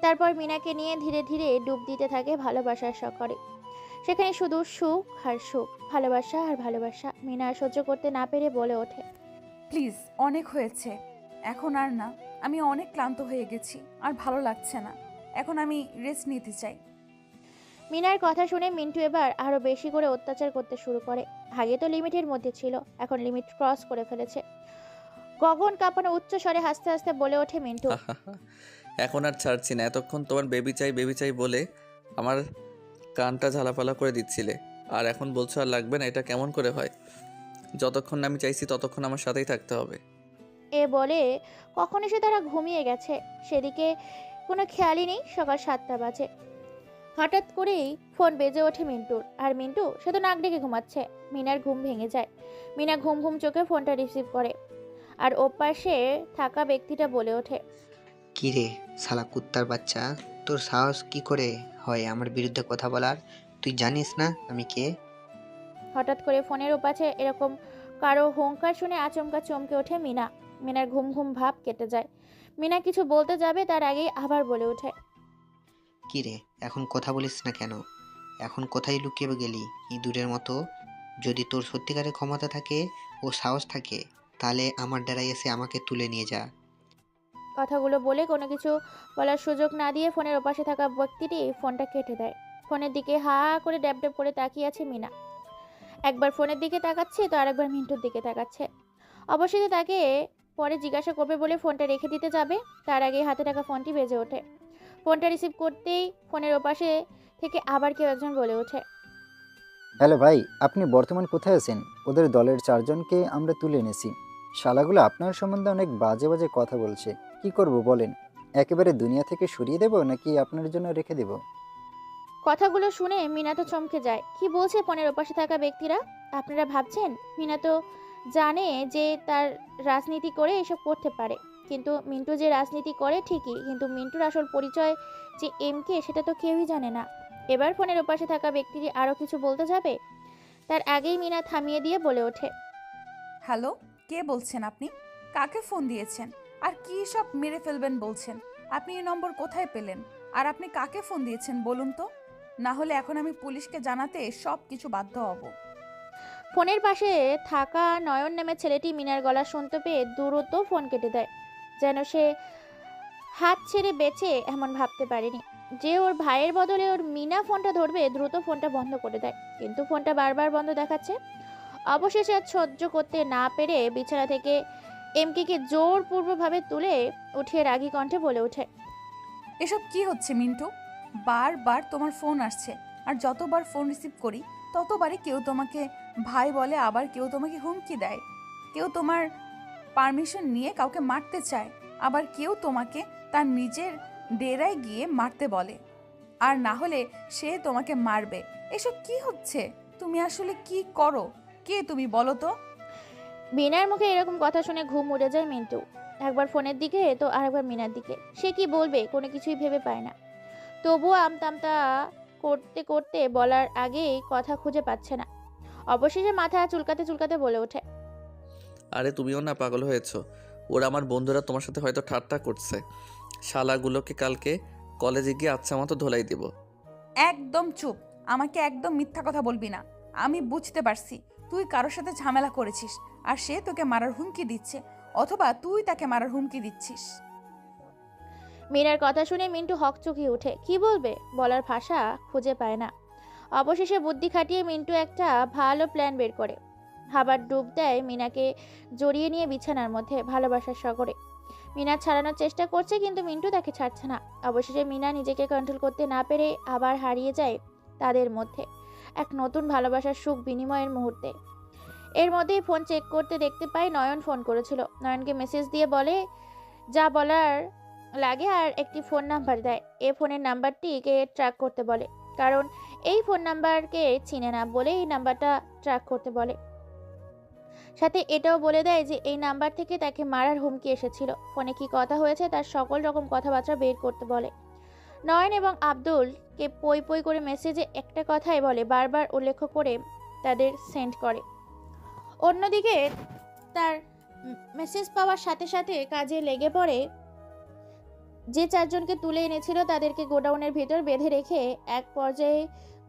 তারপর মিনাকে নিয়ে ধীরে ধীরে ডুব দিতে থাকে ভালোবাসার সাগরে। সেখানে শুধু সুখ আর সুখ, ভালোবাসা আর ভালোবাসা। মিনা আর সহ্য করতে না পেরে বলে ওঠে, প্লিজ, অনেক হয়েছে, এখন আর না। আমি অনেক ক্লান্ত হয়ে গেছি, আর ভালো লাগছে না। এখন আমি রেস্ট নিতে চাই। মিনার কথা শুনে মিন্টু এবার আরো বেশি করে অত্যাচার করতে শুরু করে। আগে তো লিমিটের মধ্যে ছিল, এখন লিমিট ক্রস করে ফেলেছে। গগন কাঁপানো উচ্চ স্বরে হাসতে হাসতে বলে ওঠে মিন্টু, এখন আর ছাড়ছি না। এতক্ষণ তোমার বেবি চাই বলে আমার কানটা ঝালাপালা করে দিচ্ছিলে, আর এখন বলছো আর লাগবে না। এটা কেমন করে হয়? যতক্ষণ না আমি চাইছি ততক্ষণ আমার সাথেই থাকতে হবে। এ বলে কখন এসে তারা ঘুমিয়ে গেছে সেদিকে কোনো খেয়ালই নেই। সকাল 7টা বাজে। হঠাৎ করেই ফোন বেজে ওঠে মিন্টুর। আর মিন্টু সে তো নাক ডেকে ঘুমাচ্ছে। মিনার ঘুম ভেঙে যায়। মিনা ঘুম ঘুম চোখে ফোনটা রিসিভ করে। আর ওপাশে থাকা ব্যক্তিটা বলে ওঠে, কি রে শালা কুত্তার বাচ্চা, তোর সাহস কি করে হয় আমার বিরুদ্ধে কথা বলার? তুই জানিস না আমি কে? হঠাৎ করে ফোনের ওপাশে এরকম কারো হুঙ্কার শুনে আচমকা চমকে ওঠে মিনা। মিনার ঘুম ঘুম ভাব কেটে যায়। মিনা কিছু বলতে যাবে তার আগেই আবার বলে ওঠে, কি রে এখন কথা বলিস না কেন? এখন কোথায় লুকিয়ে গেলি ইঁদুরের মতো? যদি তোর সত্যিকারের ক্ষমতা থাকে ও সাহস থাকে তাহলে আমার ডেরায় এসে আমাকে তুলে নিয়ে যা। কথাগুলো বলে কোনো কিছু বলার সুযোগ না দিয়ে ফোনের ওপাশে থাকা ব্যক্তিটি ফোনটা কেটে দেয়। ফোনের দিকে হা করে ড্যাব ড্যাব করে তাকিয়ে আছে মিনা। একবার ফোনের দিকে তাকাচ্ছে তো আরেকবার মিন্টুর দিকে তাকাচ্ছে। অবশেষে তাকে পরে জিজ্ঞাসা করবে বলে ফোনটা রেখে দিতে যাবে, তার আগে হাতে থাকা ফোনটি বেজে ওঠে। ফোনটা রিসিভ করতেই ফোনের ওপাশে থেকে আবার কেউ একজন বলে ওঠে, হ্যালো ভাই, আপনি বর্তমান কোথায় আছেন? ওদের দলের 4 জনকে আমরা তুলে এনেছি। শালাগুলো আপনার সম্বন্ধে অনেক বাজে বাজে কথা বলছে। কি করব বলেন? একেবারে দুনিয়া থেকে সরিয়ে দেব নাকি আপনার জন্য রেখে দেব? কথাগুলো শুনে মিনা তো চমকে যায়। কি বলছে ফোনের ওপাশে থাকা ব্যক্তিরা? আপনারা ভাবছেন মিনা তো জানে যে তার রাজনীতি করে এসব করতে পারে। কিন্তু মিন্টু যে রাজনীতি করে ঠিকই, কিন্তু মিন্টুর আসল পরিচয় যে এমকে সেটা তো কেউই জানে না। এবার ফোনের ওপাশে থাকা ব্যক্তিটি আরও কিছু বলতে যাবে, তার আগেই মিনা থামিয়ে দিয়ে বলে ওঠে, হ্যালো, কে বলছেন আপনি? কাকে ফোন দিয়েছেন? আর কি সব মেরে ফেলবেন বলছেন? আপনি এই নম্বর কোথায় পেলেন? আর আপনি কাকে ফোন দিয়েছেন বলুন তো, না হলে এখন আমি পুলিশকে জানাতে সব কিছু বাধ্য হব। ফোনের পাশে থাকা নয়ন নামের ছেলেটি মিনার গলা শুনতে পেয়ে দ্রুত ফোন কেটে দেয়। যেন সে হাত ছেড়ে বেঁচে এমন ভাবতে পারেনি যে ওর ভাইয়ের বদলে ওর মিনা ফোনটা ধরবে। দ্রুত ফোনটা বন্ধ করে দেয়, কিন্তু ফোনটা বারবার বন্ধ দেখাচ্ছে। অবশেষে আর সহ্য করতে না পেরে বিছানা থেকে এমকেকে জোরপূর্বকভাবে তুলে উঠিয়ে রাগী কণ্ঠে বলে ওঠে, এসব কি হচ্ছে মিন্টু? বারবার তোমার ফোন আসছে, আর যতবার ফোন রিসিভ করি ততবারই কেউ তোমাকে ভাই বলে, আবার কেউ তোমাকে হুমকি দেয়, কেউ তোমার পারমিশন নিয়ে কাউকে মারতে চায়, আবার কেউ তোমাকে তার নিজের ডেরায় গিয়ে মারতে বলে, আর না হলে সে তোমাকে মারবে। এসব কি হচ্ছে? তুমি আসলে কি করো? কে তুমি বলো তো? মিনার মুখে এরকম কথা শুনে ঘুম উড়ে যায় মিন্টু। একবার ফোনের দিকে তো আরেকবার মিনার দিকে। সে কি বলবে কোনো কিছুই ভেবে পায় না। তবুও আমতামতা করতে করতে বলার আগেই কথা খুঁজে পাচ্ছে না। অবশেষে মাথা চুলকাতে চুলকাতে বলে ওঠে, আরে তুমিও না পাগল হয়েছো? ওরা আমার বন্ধুরা তোমার সাথে হয়তো ঠাট্টা করছে। শালাগুলোকে কালকে কলেজে গিয়ে আচ্ছা মতো ধোলাই দিব। একদম চুপ। আমাকে একদম মিথ্যা কথা বলবি না। আমি বুঝতে পারছি তুই কারোর সাথে ঝামেলা করেছিস, আর সে তোকে মারার হুমকি দিচ্ছে, অথবা তুই তাকে মারার হুমকি দিচ্ছিস। মিনার কথা শুনে মিন্টু হকচকিয়ে ওঠে। কি বলবে, বলার ভাষা খুঁজে পায় না। অবশেষে বুদ্ধি খাটিয়ে মিন্টু একটা ভালো প্ল্যান বের করে। হাবার ডুব দেয় মিনাকে, জড়িয়ে নিয়ে বিছানার মধ্যে ভালোবাসার সাগরে। মিনা ছাড়ানোর চেষ্টা করছে, কিন্তু মিন্টু তাকে ছাড়ছে না। অবশেষে মিনা নিজেকে কন্ট্রোল করতে না পেরে আবার হারিয়ে যায় তাদের মধ্যে এক নতুন ভালোবাসার সুখ বিনিময়ের মুহূর্তে। এর মধ্যেই ফোন চেক করতে দেখতে পাই নয়ন ফোন করেছিল। নয়নকে মেসেজ দিয়ে বলে যা বলার লাগে, আর একটি ফোন নাম্বার দেয়। এ ফোনের নাম্বারটিকে ট্র্যাক করতে বলে, কারণ এই ফোন নাম্বারকে চিনে না বলে এই নাম্বারটা ট্র্যাক করতে বলে। সাথে এটাও বলে দেয় যে এই নাম্বার থেকে তাকে মারার হুমকি এসেছিল। ফোনে কি কথা হয়েছে তার সকল রকম কথাবার্তা বের করতে বলে। নয়ন এবং আব্দুলকে পই পই করে মেসেজে একটা কথাই বলে, বারবার উল্লেখ করে তাদের সেন্ড করে। অন্যদিকে তার মেসেজ পাওয়ার সাথে সাথে কাজে লেগে পড়ে। যে চারজনকে তুলে এনেছিল তাদেরকে গোডাউনের ভিতর বেঁধে রেখে এক পর্যায়ে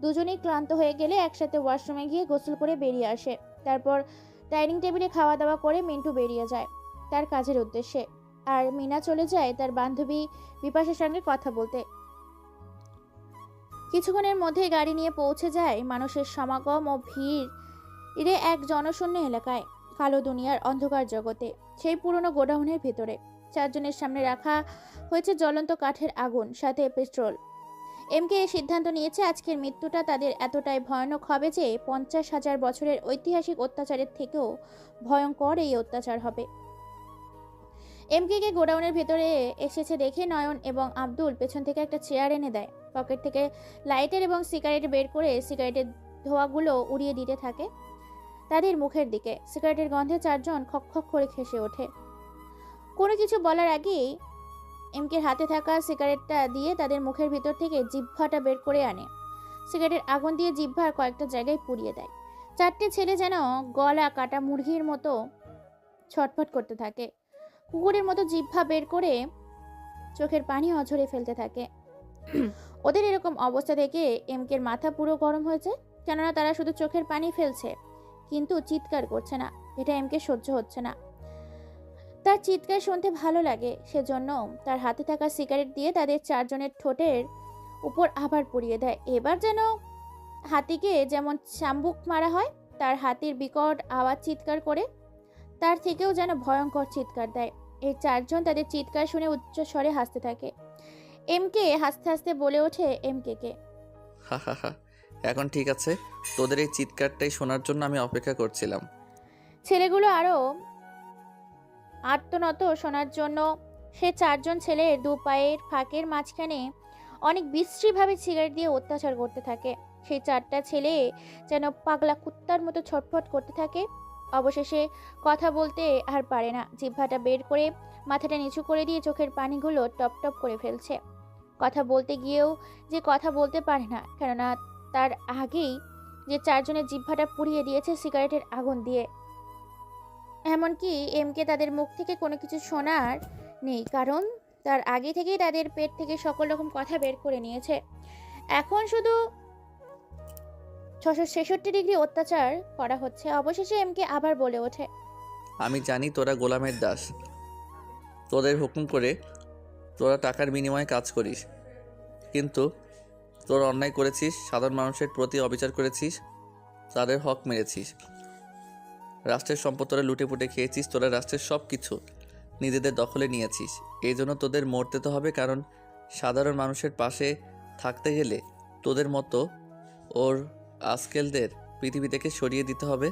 দুজনেই ক্লান্ত হয়ে গেলে একসাথে ওয়াশরুমে গিয়ে গোসল করে বেরিয়ে আসে। তারপর ডাইনিং টেবিলে খাওয়া দাওয়া করে মিন্টু বেরিয়ে যায় তার কাজের উদ্দেশ্যে, আর মিনা চলে যায় তার বান্ধবী বিপাশার সঙ্গে কথা বলতে। কিছুক্ষণের মধ্যে গাড়ি নিয়ে পৌঁছে যায় মানুষের সমাগম ও ভিড়ে এক জনশূন্য এলাকায়, কালো দুনিয়ার অন্ধকার জগতে, সেই পুরনো গোডাউনের ভিতরে। চারজনের সামনে রাখা হয়েছে জ্বলন্ত কাঠের আগুন, সাথে পেট্রোল। এমকে এই সিদ্ধান্ত নিয়েছে আজকের মৃত্যুটা তাদের এতটাই ভয়ানক হবে যে 50,000 বছরের ঐতিহাসিক অত্যাচারের থেকেও ভয়ঙ্কর এই অত্যাচার হবে। এমকে গোডাউনের ভেতরে এসেছে দেখে নয়ন এবং আব্দুল পেছন থেকে একটা চেয়ার এনে দেয়। পকেট থেকে লাইটার এবং সিগারেট বের করে সিগারেটের ধোঁয়াগুলো উড়িয়ে দিতে থাকে তাদের মুখের দিকে। সিগারেটের গন্ধে চারজন খক করে খেসে ওঠে। কোনো কিছু বলার আগেই এমকের হাতে থাকা সিগারেটটা দিয়ে তাদের মুখের ভিতর থেকে জিহ্বাটা বের করে আনে। সিগারেটের আগুন দিয়ে জিহ্বার কয়েকটা জায়গায় পুড়িয়ে দেয়। চারটে ছেলে যেন গলা কাটা মুরগির মতো ছটফট করতে থাকে। কুকুরের মতো জিহ্বা বের করে চোখের পানি অঝরে ফেলতে থাকে। ওদের এরকম অবস্থা দেখে এমকের মাথা পুরো গরম হয়েছে, কেননা তারা শুধু চোখের পানি ফেলছে কিন্তু চিৎকার করছে না। এটা এমকে সহ্য হচ্ছে না। তার চিৎকার শুনতে ভালো লাগে, সেজন্য তার হাতে থাকা সিগারেট দিয়ে তাদের চারজনের ঠোঁটের উপর আবার পুড়িয়ে দেয়। এবার যেন হাতিকে যেমন চাম্বুক মারা হয় তার হাতির বিকট আওয়াজ চিৎকার করে, তার থেকেও যেন ভয়ঙ্কর চিৎকার দেয়। এই চারজন তাদের চিৎকার শুনে উচ্চ স্বরে হাসতে থাকে। এমকে হাসতে হাসতে বলে ওঠে এমকে, হা হা হা, এখন ঠিক আছে, তোদের এই চিৎকারটাই শোনার জন্য আমি অপেক্ষা করছিলাম। ছেলেগুলো আরো আত্মনত শোনার জন্য সে চারজন ছেলের দু পায়ের ফাঁকের মাঝখানে অনেক বিশ্রীভাবে সিগারেট দিয়ে অত্যাচার করতে থাকে। সেই চারটা ছেলে যেন পাগলা কুত্তার মতো ছটফট করতে থাকে। অবশেষে কথা বলতে আর পারে না, জিহ্বাটা বের করে মাথাটা নিচু করে দিয়ে চোখের পানিগুলো টপ টপ করে ফেলছে। কথা বলতে গিয়েও যে কথা বলতে পারে না, কেননা তার আগেই যে চারজনের জিহ্বাটা পুড়িয়ে দিয়েছে সিগারেটের আগুন দিয়ে। এমনকি এমকে তাদের মুখ থেকে কোনো কিছু শোনার নেই, কারণ তার আগে থেকেই তাদের পেট থেকে সকল রকম কথা বের করে নিয়েছে। এখন শুধু 666 ডিগ্রি অত্যাচার করা হচ্ছে। অবশেষে এমকে আবার বলে ওঠে, আমি জানি তোরা গোলামের দাস, তোদের হুকুম করে তোরা টাকার বিনিময়ে কাজ করিস, কিন্তু তোরা অন্যায় করেছিস, সাধারণ মানুষের প্রতি অবিচার করেছিস, তাদের হক মেরেছিস। রাষ্ট্রের সম্পদ তোরা লুটে পুটে খেয়েছিস, তোরা রাষ্ট্রের সব কিছু নিজেদের দখলে নিয়েছিস। এই জন্য তোদের মরতে তো হবে, কারণ সাধারণ মানুষের পাশে থাকতে গেলে তোদের মতো ওর আজকেলদের পৃথিবী থেকে সরিয়ে দিতে হবে।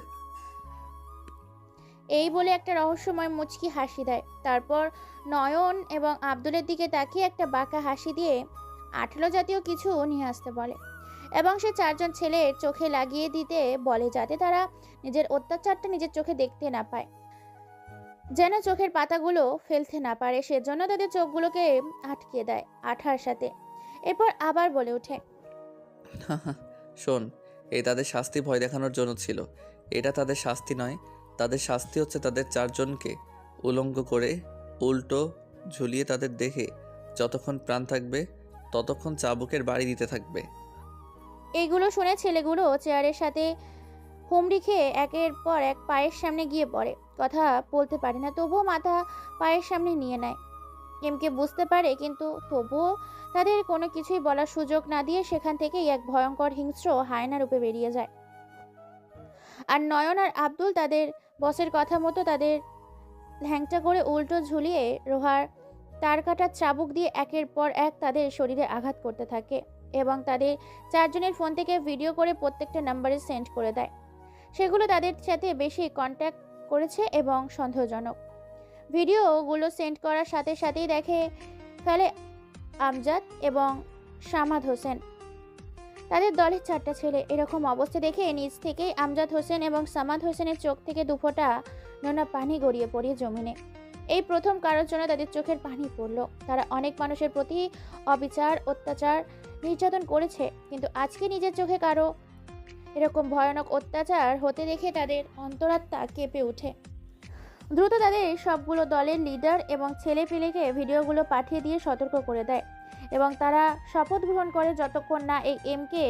এই বলে একটা রহস্যময় মুচকি হাসি দেয়। তারপর নয়ন এবং আব্দুলের দিকে তাকিয়ে একটা বাঁকা হাসি দিয়ে আঠালো জাতীয় কিছু নিয়ে আসতে বলে এবং সে চারজন ছেলের চোখে লাগিয়ে দিতে বলে, যাতে তারা নিজের অত্যাচারটা নিজের চোখে দেখতে না পায়, যেন চোখের পাতাগুলো ফেলতে না পারে। সেজন্য তাদের চোখগুলোকে আটকে দেয় আঠার সাথে। এরপর আবার বলে ওঠে, শোন, এই তাদের শাস্তি ভয় দেখানোর জন্য ছিল। এটা তাদের শাস্তি নয়, তাদের শাস্তি হচ্ছে তাদের চারজনকে উলঙ্গ করে উল্টো ঝুলিয়ে তাদের দেখে যতক্ষণ প্রাণ থাকবে ততক্ষণ চাবুকের বাড়ি দিতে থাকবে। এইগুলো শুনে ছেলেগুলো চেয়ারের সাথে হুমড়ি খেয়ে একের পর এক পায়ের সামনে গিয়ে পড়ে। কথা বলতে পারে না, তবুও মাথা পায়ের সামনে নিয়ে নেয়। এমকে বুঝতে পারে, কিন্তু তবুও তাদের কোনো কিছুই বলার সুযোগ না দিয়ে সেখান থেকেই এক ভয়ঙ্কর হিংস্র হায়না রূপে বেরিয়ে যায়। আর নয়ন আর আব্দুল তাদের বসের কথা মতো তাদের ল্যাংটা করে উল্টো ঝুলিয়ে লোহার তার কাটার চাবুক দিয়ে একের পর এক তাদের শরীরে আঘাত করতে থাকে এবং তাদের চারজনের ফোন থেকে ভিডিও করে প্রত্যেকটা নাম্বারে সেন্ড করে দেয়। সেগুলো তাদের সাথে বেশি কন্ট্যাক্ট করেছে এবং সন্দেহজনক। ভিডিওগুলো সেন্ড করার সাথে সাথেই দেখে ফেলে আমজাদ এবং সামাদ হোসেন। তাদের দলের 4টা ছেলে। এরকম অবস্থা দেখে নিজ থেকেই আমজাদ হোসেন এবং সামাদ হোসেনের চোখ থেকে দুফোঁটা নোনা পানি গড়িয়ে পড়ে জমিনে। এই প্রথম কারোর জন্য তাদের চোখের পানি পড়ল। তারা অনেক মানুষের প্রতি অবিচার, অত্যাচার, নির্যাতন করেছে, কিন্তু আজকে নিজের চোখে কারো এরকম ভয়ানক অত্যাচার হতে দেখে তাদের অন্তরাত্মা কেঁপে ওঠে। দ্রুত তাদের সবগুলো দলের লিডার এবং ছেলেপিলেকে ভিডিওগুলো পাঠিয়ে দিয়ে সতর্ক করে দেয় এবং তারা শপথ গ্রহণ করে যতক্ষণ না এই এমকে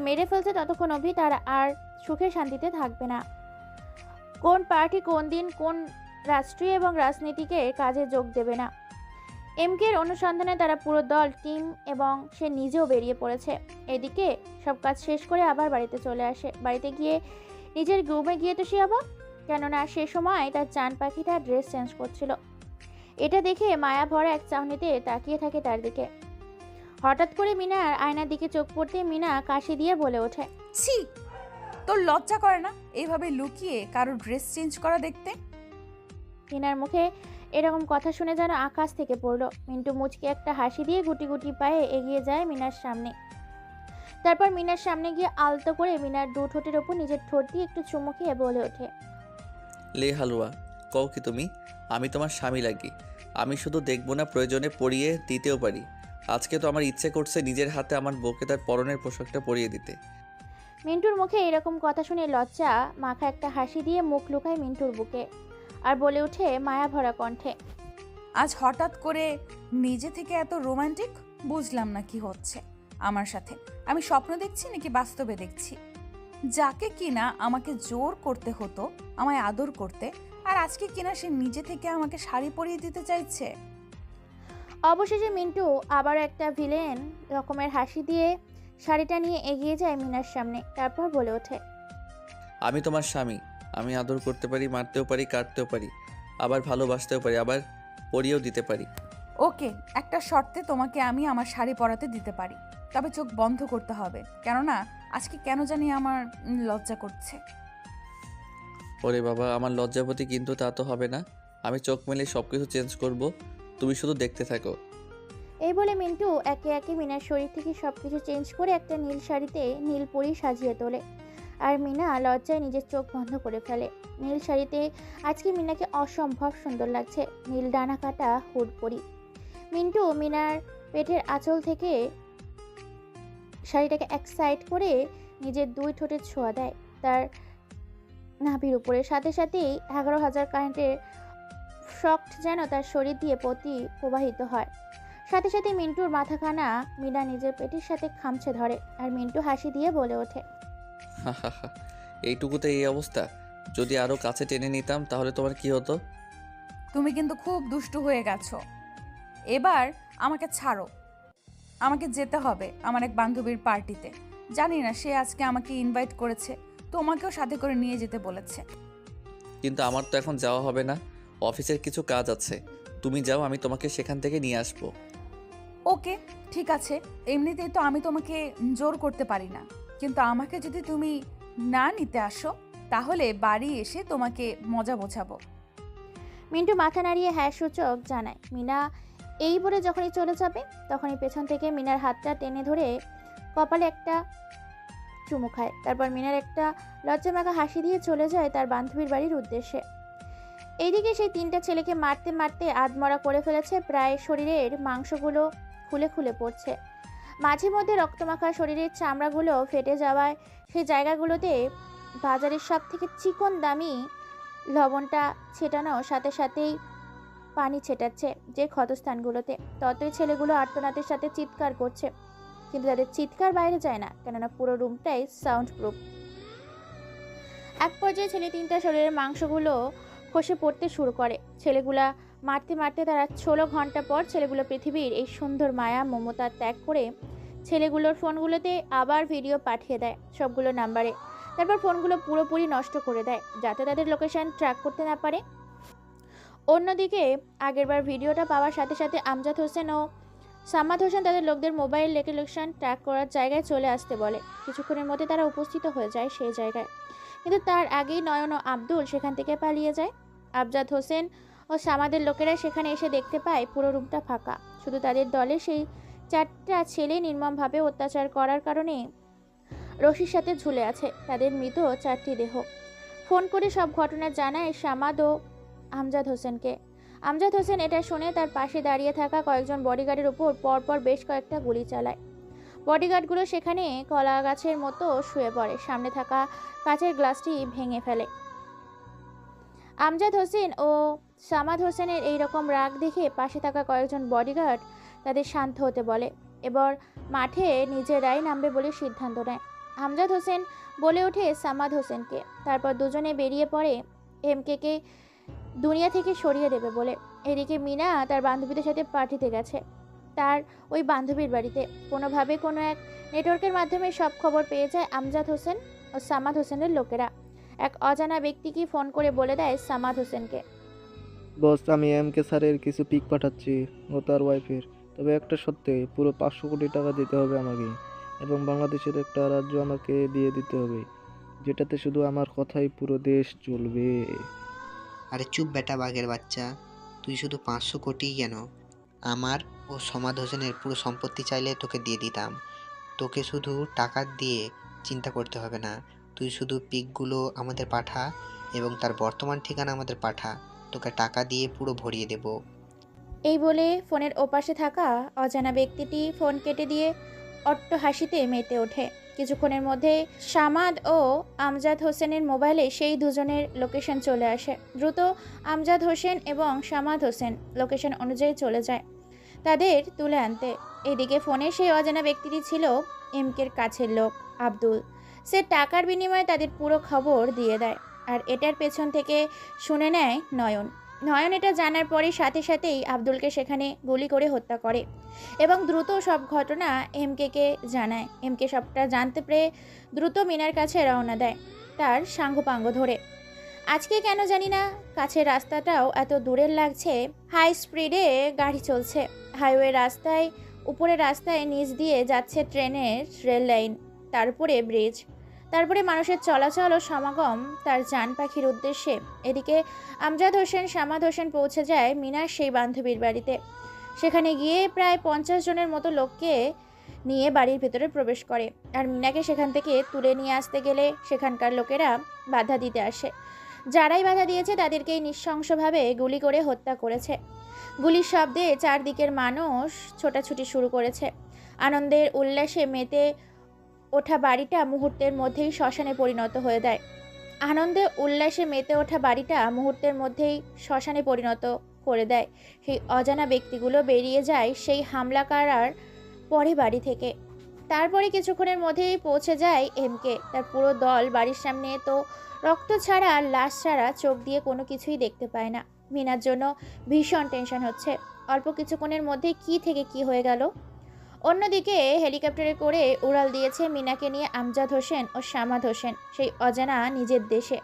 মেরে ফেলছে ততক্ষণ অবধি তারা আর সুখে শান্তিতে থাকবে না। কোন পার্টি কোন দিন কোন রাষ্ট্রীয় এবং রাজনীতিকে কাজে যোগ দেবে না। এমকের অনুসন্ধানে তারা পুরো দল, টিম এবং সে নিজেও বেরিয়ে পড়েছে। এদিকে সব কাজ শেষ করে আবার বাড়িতে চলে আসে। বাড়িতে গিয়ে নিজের রুমে গিয়ে তো সে অবাক, কেননা সে সময় তার চান পাখিটা ড্রেস চেঞ্জ করছিল। এটা দেখে মায়া ভরা এক চাহনিতে তাকিয়ে থাকে তার দিকে। হঠাৎ করে মিনার আয়নার দিকে চোখ পড়তে মিনা কাশি দিয়ে বলে ওঠে, ছি, তোর লজ্জা করে না এইভাবে লুকিয়ে কারো ড্রেস চেঞ্জ করা দেখতে? মিনার মুখে এরকম কথা শুনে যেন আকাশ থেকে পড়লো। মিন্টু মুচকে একটা হাসি দিয়ে গুটি গুটি পায়ে এগিয়ে যায় মিনার সামনে। তারপর মিনার সামনে গিয়ে আলতো করে মিনার দু ঠোঁটের ওপর নিজের ঠোঁট দিয়ে একটু চুমু খেয়ে বলে ওঠে, লে হালুয়া, কও কি তুমি? আমি তোমার স্বামী লাগি। আমি শুধু দেখবো না, প্রয়োজনে পরিয়ে দিতেও পারি। আজকে তো আমার ইচ্ছে করছে নিজের হাতে আমার বউকে তার পরনের পোশাকটা পরিয়ে দিতে। মিন্টুর মুখে এরকম কথা শুনে লজ্জা মাখা একটা হাসি দিয়ে মুখ লুকায় মিন্টুর বুকে আর বলে ওঠে মায়া ভরা কণ্ঠে, আজ হঠাৎ করে নিজে থেকে এত রোমান্টিক? বুঝলাম না কি হচ্ছে আমার সাথে। আমি স্বপ্ন দেখছি নাকি বাস্তবে দেখছি? যাকে কিনা আমাকে জোর করতে হতো আমায় আদর করতে, আর আজকে কিনা সে নিজে থেকে আমাকে শাড়ি পরিয়ে দিতে চাইছে। অবশেষে মিন্টু আবার একটা ভিলেন রকমের হাসি দিয়ে শাড়িটা নিয়ে এগিয়ে যায় মিনার সামনে। তারপর বলে ওঠে, আমি তোমার স্বামী। আমি আদর করতে পারি, মারতেও পারি, কাটতেও পারি, আবার ভালোবাসতেও পারি, আবার পরিয়েও দিতে পারি। ওকে, একটা শর্তে তোমাকে আমি আমার শাড়ি পরাতে দিতে পারি, তবে চোখ বন্ধ করতে হবে, কেননা আজকে কেন জানি আমার লজ্জা করছে। ওরে বাবা, আমার লজ্জাপতি, কিন্তু তা তো হবে না। আমি চোখ মেলে সব কিছু চেঞ্জ করব, তুমি শুধু দেখতে থাকো। এই বলে মিন্টু একে একে মিনার শরীর থেকে সবকিছু চেঞ্জ করে একটা নীল শাড়িতে নীল পরি সাজিয়ে তোলে। আর মিনা লজ্জায় নিজের চোখ বন্ধ করে ফেলে। নীল শাড়িতে আজকে মিনাকে অসম্ভব সুন্দর লাগছে। নীল ডানা কাটা হুড পরি। মিন্টু মিনার পেটের আঁচল থেকে শাড়িটাকে এক সাইড করে নিজের দুই ঠোঁটে ছোঁয়া দেয় তার নাভির উপরে। সাথে সাথেই 11,000 কারেন্টের শক যেন তার শরীর দিয়ে প্রবাহিত হয়। সাথে সাথে মিন্টুর মাথাখানা মিনা নিজের পেটের সাথে খামছে ধরে আর মিন্টু হাসি দিয়ে বলে ওঠে, এইটুকুতে এই অবস্থা? যদি আরো কাছে টেনে নিতাম তাহলে তোমার কি হতো? তুমি কিন্তু খুব দুষ্টু হয়ে গেছো। এবার আমাকে ছাড়ো, আমাকে যেতে হবে আমার এক বান্ধবীর পার্টিতে। জানি না সে আজকে আমাকে ইনভাইট করেছে, তোমাকেও সাথে করে নিয়ে যেতে বলেছে। কিন্তু আমার তো এখন যাওয়া হবে না, অফিসের কিছু কাজ আছে। তুমি যাও, আমি তোমাকে সেখান থেকে নিয়ে আসবো। ওকে, ঠিক আছে। এমনিতেই তো আমি তোমাকে জোর করতে পারি না, কিন্তু আমাকে যদি তুমি না নিতে আসো তাহলে বাড়ি এসে তোমাকে মজা বোঝাবো। মিন্টু মাথা নাড়িয়ে হ্যাঁ সূচক জানায়। মিনা এই বলে যখনই চলে যাবে তখনই পেছন থেকে মিনার হাতটা টেনে ধরে কপালে একটা চুমু খায়। তারপর মিনার একটা লজ্জামাখা হাসি দিয়ে চলে যায় তার বান্ধবীর বাড়ির উদ্দেশ্যে। এইদিকে সেই 3টা ছেলেকে মারতে মারতে আধমরা করে ফেলেছে, প্রায় শরীরের মাংসগুলো খুলে খুলে পড়ছে। মাঝে মধ্যে রক্তমাখা শরীরের চামড়াগুলো ফেটে যাওয়ায় সেই জায়গাগুলোতে বাজারের সব থেকে চিকন দামি লবণটা ছেটানো সাথে সাথেই পানি ছেটাচ্ছে যে ক্ষতস্থানগুলোতে। ততই ছেলেগুলো আর্তনাদের সাথে চিৎকার করছে, কিন্তু তাদের চিৎকার বাইরে যায় না, কেননা পুরো রুমটাই সাউন্ড প্রুফ। এক পর্যায়ে ছেলে 3টা শরীরের মাংসগুলো খসে পড়তে শুরু করে। ছেলেগুলা মারতে মারতে তারা 16 ঘন্টা পর ছেলেগুলো পৃথিবীর এই সুন্দর মায়া মমতা ত্যাগ করে ছেলেগুলোর ফোনগুলোতে আবার ভিডিও পাঠিয়ে দেয় সবগুলো নাম্বারে। তারপর ফোনগুলো পুরোপুরি নষ্ট করে দেয় যাতে তাদের লোকেশন ট্র্যাক করতে না পারে। অন্যদিকে আগেরবার ভিডিওটা পাওয়ার সাথে সাথে আমজাদ হোসেন ও সাম্মাদ হোসেন তাদের লোকদের মোবাইল লোকেশন ট্র্যাক করার জায়গায় চলে আসতে বলে। কিছুক্ষণের মধ্যে তারা উপস্থিত হয়ে যায় সেই জায়গায়, কিন্তু তার আগেই নয়ন ও আব্দুল সেখান থেকে পালিয়ে যায়। আমজাদ হোসেন ও সামাদের লোকেরা সেখানে এসে দেখতে পায় পুরো রুমটা ফাঁকা, শুধু তাদের দলে সেই 4টা ছেলে নির্মমভাবে অত্যাচার করার কারণে রশির সাথে ঝুলে আছে তাদের মৃত 4টি দেহ। ফোন করে সব ঘটনা জানায় সামাদ ও আমজাদ হোসেনকে। আমজাদ হোসেন এটা শুনে তার পাশে দাঁড়িয়ে থাকা কয়েকজন বডিগার্ডের উপর পরপর বেশ কয়েকটা গুলি চালায়। বডিগার্ডগুলো সেখানে কলা গাছের মতো শুয়ে পড়ে, সামনে থাকা কাচের গ্লাসটি ভেঙে ফেলে। আমজাদ হোসেন ও সামাদ হোসেনের এইরকম রাগ দেখে পাশে থাকা কয়েকজন বডিগার্ড তাদের শান্ত হতে বলে। এবার মাঠে নিজেরাই নামবে বলে সিদ্ধান্ত নেয়। আমজাদ হোসেন বলে ওঠে সামাদ হোসেনকে, তারপর দুজনে বেরিয়ে পড়ে এমকে দুনিয়া থেকে সরিয়ে দেবে বলে। এদিকে মিনা তার বান্ধবীদের সাথে পার্টিতে গেছে তার ওই বান্ধবীর বাড়িতে। কোনোভাবে কোনো এক নেটওয়ার্কের মাধ্যমে সব খবর পেয়ে যায় আমজাদ হোসেন ও সামাদ হোসেনের লোকেরা। এক অজানা ব্যক্তিকে ফোন করে বলে দেয় সামাদ হোসেনকে, বস, আমি এমকে স্যারের কিছু পিক পাঠাচ্ছি ও তার ওয়াইফের। তবে একটা সত্যি, পুরো 500 কোটি টাকা দিতে হবে আমাকে, এবং বাংলাদেশের একটা রাজ্য আমাকে দিয়ে দিতে হবে, যেটাতে শুধু আমার কথাই পুরো দেশ চলবে। আরে চুপ বেটা বাঘের বাচ্চা, তুই শুধু 500 কোটি কেন, আমার ও সমাদ হোসেনের পুরো সম্পত্তি চাইলে তোকে দিয়ে দিতাম। তোকে শুধু টাকা দিয়ে চিন্তা করতে হবে না, তুই শুধু পিকগুলো আমাদের পাঠা এবং তার বর্তমান ঠিকানা আমাদের পাঠা, তোকে টাকা দিয়ে পুরো ভরিয়ে দেব। এই বলে ফোনের ওপাশে থাকা অজানা ব্যক্তিটি ফোন কেটে দিয়ে অট্ট হাসিতে মেতে ওঠে। কিছুক্ষণের মধ্যে সামাদ ও আমজাদ হোসেনের মোবাইলে সেই দুজনের লোকেশন চলে আসে। দ্রুত আমজাদ হোসেন এবং সামাদ হোসেন লোকেশন অনুযায়ী চলে যায় তাদের তুলে আনতে। এদিকে ফোনে সেই অজানা ব্যক্তিটি ছিল এমকের কাছের লোক আব্দুল। সে টাকার বিনিময়ে তাদের পুরো খবর দিয়ে দেয়, আর এটার পেছন থেকে শুনে নেয় নয়ন। নয়ন এটা জানার পরে সাথে সাথেই আব্দুলকে সেখানে গুলি করে হত্যা করে এবং দ্রুত সব ঘটনা এমকে জানায়। এমকে সবটা জানতে পেরে দ্রুত মিনার কাছে রওনা দেয় তার সাঙ্গপাঙ্গ ধরে। আজকে কেন জানি না কাছের রাস্তাটাও এত দূরের লাগছে। হাই স্পিডে গাড়ি চলছে হাইওয়ে রাস্তায়, উপরে রাস্তায় নিচ দিয়ে যাচ্ছে ট্রেনের রেল লাইন, তারপরে ব্রিজ, তারপরে মানুষের চলাচল ও সমাগম তার জান পাখির উদ্দেশ্যে। এদিকে আমজাদ হোসেন সামাদ হোসেন পৌঁছে যায় মিনার সেই বান্ধবীর বাড়িতে। সেখানে গিয়ে প্রায় 50 জনের মতো লোককে নিয়ে বাড়ির ভেতরে প্রবেশ করে, আর মিনাকে সেখান থেকে তুলে নিয়ে আসতে গেলে সেখানকার লোকেরা বাধা দিতে আসে। যারাই বাধা দিয়েছে তাদেরকেই নৃশংসভাবে গুলি করে হত্যা করেছে। গুলির শব্দে চারদিকের মানুষ ছোটাছুটি শুরু করেছে। আনন্দের উল্লাসে মেতে ওঠা বাড়িটা মুহূর্তের মধ্যেই শ্মশানে পরিণত হয়ে যায়। আনন্দে উল্লাসে মেতে ওঠা বাড়িটা মুহূর্তের মধ্যেই শ্মশানে পরিণত করে দেয় সেই অজানা ব্যক্তিগুলো। বেরিয়ে যায় সেই হামলাকারার পরে বাড়ি থেকে। তারপরে কিছুক্ষণের মধ্যেই পৌঁছে যায় এমকে। তার পুরো দল বাড়ির সামনে তো রক্ত ছাড়া, লাশ ছাড়া চোখ দিয়ে কোনো কিছুই দেখতে পায় না। মিনার জন্য ভীষণ টেনশন হচ্ছে, অল্প কিছুক্ষণের মধ্যেই কি থেকে কি হয়ে গেল। অন্যদিকে হেলিকপ্টারে করে উড়াল দিয়েছে মিনাকে নিয়ে আমজাদ হোসেন ও সামাদ হোসেন সেই অজানা নিজের দেশে।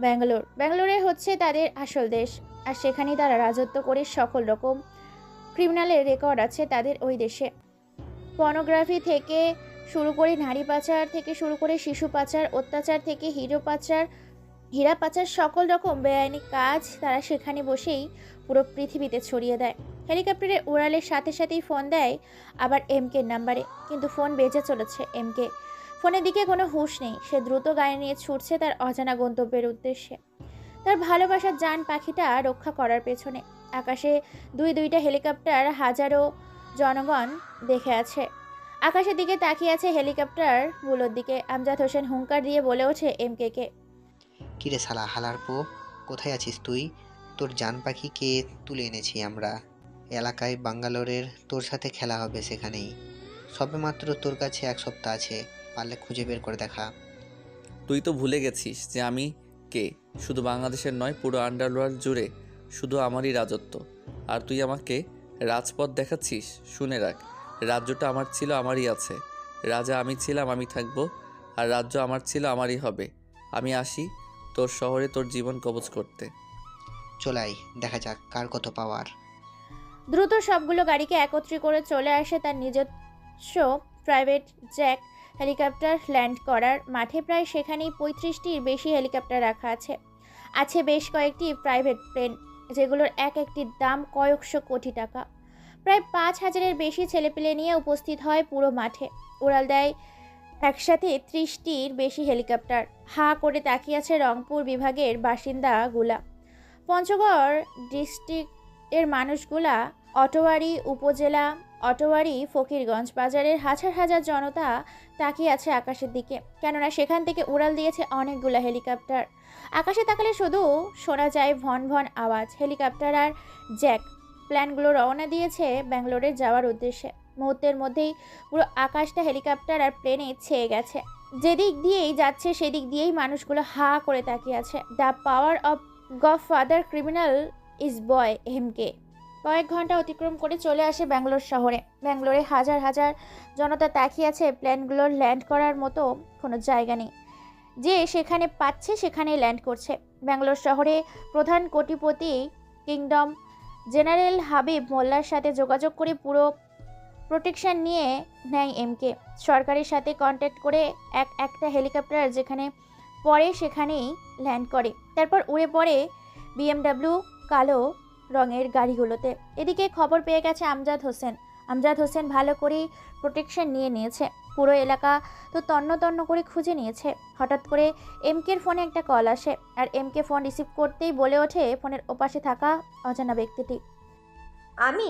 ব্যাঙ্গালোরে হচ্ছে তাদের আসল দেশ, আর সেখানেই তারা রাজত্ব করে। সকল রকম ক্রিমিনালের রেকর্ড আছে তাদের ওই দেশে। পর্নোগ্রাফি থেকে শুরু করে নারী পাচার থেকে শুরু করে শিশু পাচার, অত্যাচার থেকে হীরা পাচার, সকল রকম বেআইনি কাজ তারা সেখানে বসেই পুরো পৃথিবীতে ছড়িয়ে দেয়। হেলিকপ্টারে উড়ালের সাথে সাথেই ফোন দেয় আবার এমকের নাম্বারে, কিন্তু ফোন বেজে চলেছে এমকে। ফোনের দিকে কোনো হুঁশ নেই। সে দ্রুত গাড়ি নিয়ে ছুটছে তার অজানা গন্তব্যের উদ্দেশ্যে, তার ভালোবাসার জান পাখিটা রক্ষা করার পেছনে। আকাশে দুইটা হেলিকপ্টার, হাজারো জনগণ দেখে আছে। আকাশের দিকে তাকিয়ে আছে হেলিকপ্টারগুলোর দিকে। আমজাদ হোসেন হুঙ্কার দিয়ে বলে ওঠে এমকে। কিরে শালা হালার পো, কোথায় আছিস তুই? তোর জান পাখিকে তুলে এনেছি আমরা। এলাকায় বাঙ্গালোরের তোর সাথে খেলা হবে সেখানেই। সবেমাত্র তোর কাছে 1 সপ্তাহ আছে, পারলে খুঁজে বের করে দেখা। তুই তো ভুলে গেছিস যে আমি কে। শুধু বাংলাদেশের নয়, পুরো আন্ডারওয়ার্ল্ড জুড়ে শুধু আমারই রাজত্ব। আর তুই আমাকে রাজপথ দেখাচ্ছিস? শুনে রাখ, রাজ্যটা আমার ছিল, আমারই আছে। রাজা আমি ছিলাম, আমি থাকবো। আর রাজ্য আমার ছিল, আমারই হবে। আমি আসি তোর শহরে তোর জীবন কবজ করতে। চলাই, দেখা যাক কার কত পাওয়ার। দ্রুত সবগুলো গাড়িকে একত্রিত করে চলে আসে তার নিজস্ব প্রাইভেট জ্যাক হেলিকপ্টার ল্যান্ড করার মাঠে। প্রায় সেখানেই 35টির বেশি হেলিকপ্টার রাখা আছে। আছে বেশ কয়েকটি প্রাইভেট প্লেন, যেগুলোর এক একটির দাম কয়েকশো কোটি টাকা। প্রায় 5,000-এর বেশি ছেলেপিলে নিয়ে উপস্থিত হয় পুরো মাঠে। উড়াল দেয় একসাথে 30টির বেশি হেলিকপ্টার। হাঁ করে তাকিয়ে আছে রংপুর বিভাগের বাসিন্দাগুলা, পঞ্চগড় ডিস্ট্রিক্টের মানুষগুলা, অটোয়ারি উপজেলা, অটোয়ারি, ফকিরগঞ্জ বাজারের হাজার হাজার জনতা তাকিয়ে আছে আকাশের দিকে, কেননা সেখান থেকে উড়াল দিয়েছে অনেকগুলো হেলিকপ্টার। আকাশে তাকালে শুধু শোনা যায় ভন ভন আওয়াজ। হেলিকপ্টার আর জ্যাক প্ল্যানগুলো রওনা দিয়েছে ব্যাঙ্গালোরে যাওয়ার উদ্দেশ্যে। মুহূর্তের মধ্যেই পুরো আকাশটা হেলিকপ্টার আর প্লেনে ছেয়ে গেছে। যেদিক দিয়েই যাচ্ছে সেদিক দিয়েই মানুষগুলো হা করে তাকিয়ে আছে। The power of godfather criminal is boy MK. কয়েক ঘন্টা অতিক্রম করে চলে আসে ব্যাঙ্গালোর শহরে। ব্যাঙ্গালোরে হাজার হাজার জনতা তাকিয়ে আছে। প্লেনগুলোর ল্যান্ড করার মতো কোনো জায়গা নেই, যে সেখানে পাচ্ছে সেখানেই ল্যান্ড করছে। ব্যাঙ্গালোর শহরে প্রধান কোটিপতি কিংডম জেনারেল হাবিব মোল্লার সাথে যোগাযোগ করে পুরো প্রোটেকশন নিয়ে নেয় এমকে। সরকারের সাথে কন্ট্যাক্ট করে একটা হেলিকপ্টার যেখানে পড়ে সেখানেই ল্যান্ড করে, তারপর উড়ে পড়ে BMW কালো রঙের গাড়িগুলোতে। এদিকে খবর পেয়ে গেছে আমজাদ হোসেন ভালো করেই প্রোটেকশন নিয়ে নিয়েছে। পুরো এলাকা তো তন্ন তন্ন করে খুঁজে নিয়েছে। হঠাৎ করে এমকের ফোনে একটা কল আসে, আর এমকে ফোন রিসিভ করতেই বলে ওঠে ফোনের ওপাশে থাকা অজানা ব্যক্তিটি। আমি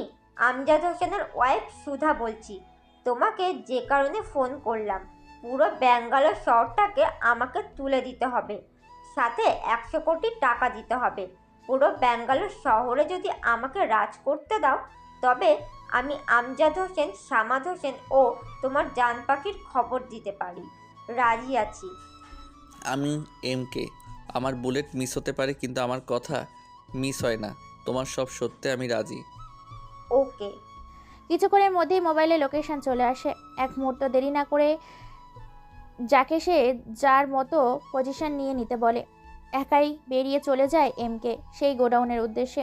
আমজাদ হোসেনের ওয়াইফ সুধা বলছি। তোমাকে যে কারণে ফোন করলাম, পুরো ব্যাঙ্গালোর শহরটাকে আমাকে তুলে দিতে হবে, সাথে 100 কোটি টাকা দিতে হবে। পুরো ব্যাঙ্গালোর শহরে যদি আমাকে রাজ করতে দাও, তবে আমি আমজাদ হোসেন, সামাদ হোসেন ও তোমার জান পাখির খবর দিতে পারি। রাজি আছি। আমি এমকে। আমার বুলেট মিস হতে পারে, কিন্তু আমার কথা মিস হয় না। তোমার সব সত্যে আমি রাজি। ওকে। কিছুক্ষণের মধ্যেই মোবাইলে লোকেশন চলে আসে। এক মুহূর্ত দেরি না করে যাকে সে যার মতো পজিশন নিয়ে নিতে বলে, একাই বেরিয়ে চলে যায় এমকে সেই গোডাউনের উদ্দেশ্যে।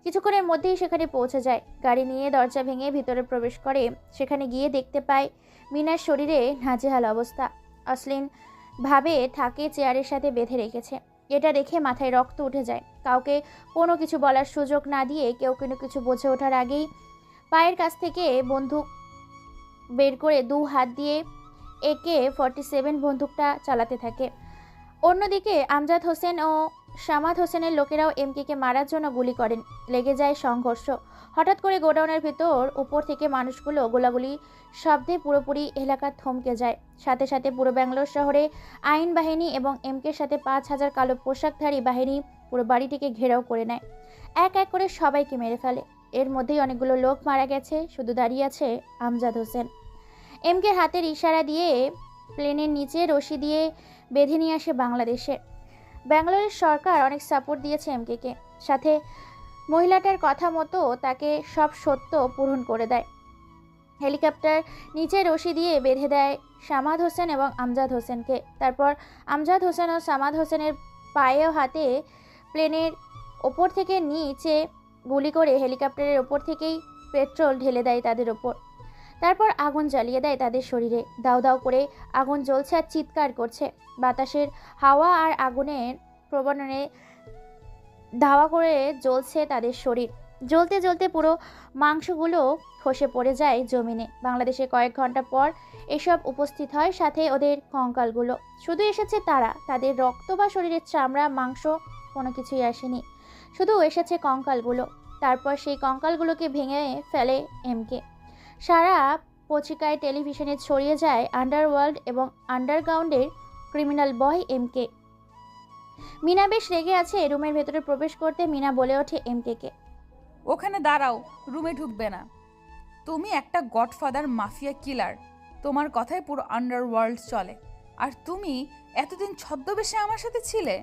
কিছুক্ষণের মধ্যেই সেখানে পৌঁছে যায়। গাড়ি নিয়ে দরজা ভেঙে ভিতরে প্রবেশ করে। সেখানে গিয়ে দেখতে পায় মিনার শরীরে নাজেহাল অবস্থা। অশ্লীলভাবে থাকে চেয়ারের সাথে বেঁধে রেখেছে। এটা দেখে মাথায় রক্ত উঠে যায়। কাউকে কোনো কিছু বলার সুযোগ না দিয়ে কেউ কোনো কিছু বুঝে ওঠার আগেই পায়ের কাছ থেকে বন্দুক বের করে 2 হাত দিয়ে AK-47 বন্দুকটা চালাতে থাকে। অন্যদিকে আমজাদ হোসেন ও সামাদ হোসেনের লোকেরাও এমকে মারার জন্য গুলি করেন। লেগে যায় সংঘর্ষ। হঠাৎ করে গোডাউনের ভিতর উপর থেকে মানুষগুলো গোলাগুলি শব্দে পুরোপুরি এলাকা থমকে যায়। সাথে সাথে পুরো ব্যাঙ্গালোর শহরে আইন বাহিনী এবং এমকের সাথে 5,000 কালো পোশাকধারী বাহিনী পুরো বাড়িটিকে ঘেরাও করে নেয়। এক এক করে সবাইকে মেরে ফেলে। এর মধ্যেই অনেকগুলো লোক মারা গেছে, শুধু দাঁড়িয়ে আছে আমজাদ হোসেন। এমকে হাতের ইশারা দিয়ে প্লেনের নিচে রশি দিয়ে বেঁধে নিয়ে আসে বাংলাদেশে। ব্যাঙ্গালোরের সরকার অনেক সাপোর্ট দিয়েছে এমকে, সাথে মহিলাটার কথা মতো তাকে সব সত্য পূরণ করে দেয়। হেলিকপ্টার নিচে রশি দিয়ে বেঁধে দেয় সামাদ হোসেন এবং আমজাদ হোসেনকে। তারপর আমজাদ হোসেন ও সামাদ হোসেনের পায়ে ও হাতে প্লেনের ওপর থেকে নিচে গুলি করে হেলিকপ্টারের ওপর থেকেই পেট্রোল ঢেলে দেয় তাদের ওপর। তারপর আগুন জ্বালিয়ে দেয় তাদের শরীরে। দাউ দাউ করে আগুন জ্বলছে আর চিৎকার করছে। বাতাসের হাওয়া আর আগুনের প্রবণনে ধাওয়া করে জ্বলছে তাদের শরীর। জ্বলতে জ্বলতে পুরো মাংসগুলো খসে পড়ে যায় জমিনে। বাংলাদেশে কয়েক ঘন্টা পর এসব উপস্থিত হয়, সাথে ওদের কঙ্কালগুলো। শুধু এসেছে তারা, তাদের রক্ত বা শরীরের চামড়া মাংস কোনো কিছুই আসেনি, শুধু এসেছে কঙ্কালগুলো। তারপর সেই কঙ্কালগুলোকে ভেঙে ফেলে এমকে। সারা পত্রিকায় টেলিভিশনে ছড়িয়ে যায় আন্ডারওয়ার্ল্ড এবং আন্ডারগ্রাউন্ডের ক্রিমিনাল বয় এমকে। মিনা বেশ রেগে আছে। রুমের ভেতরে প্রবেশ করতে মিনা বলে ওঠে এমকে, ওখানে দাঁড়াও, রুমে ঢুকবে না। তুমি একটা গডফাদার মাফিয়া কিলার, তোমার কথায় পুরো আন্ডারওয়ার্ল্ড চলে। আর তুমি এতদিন ছদ্মবেশে আমার সাথে ছিলে।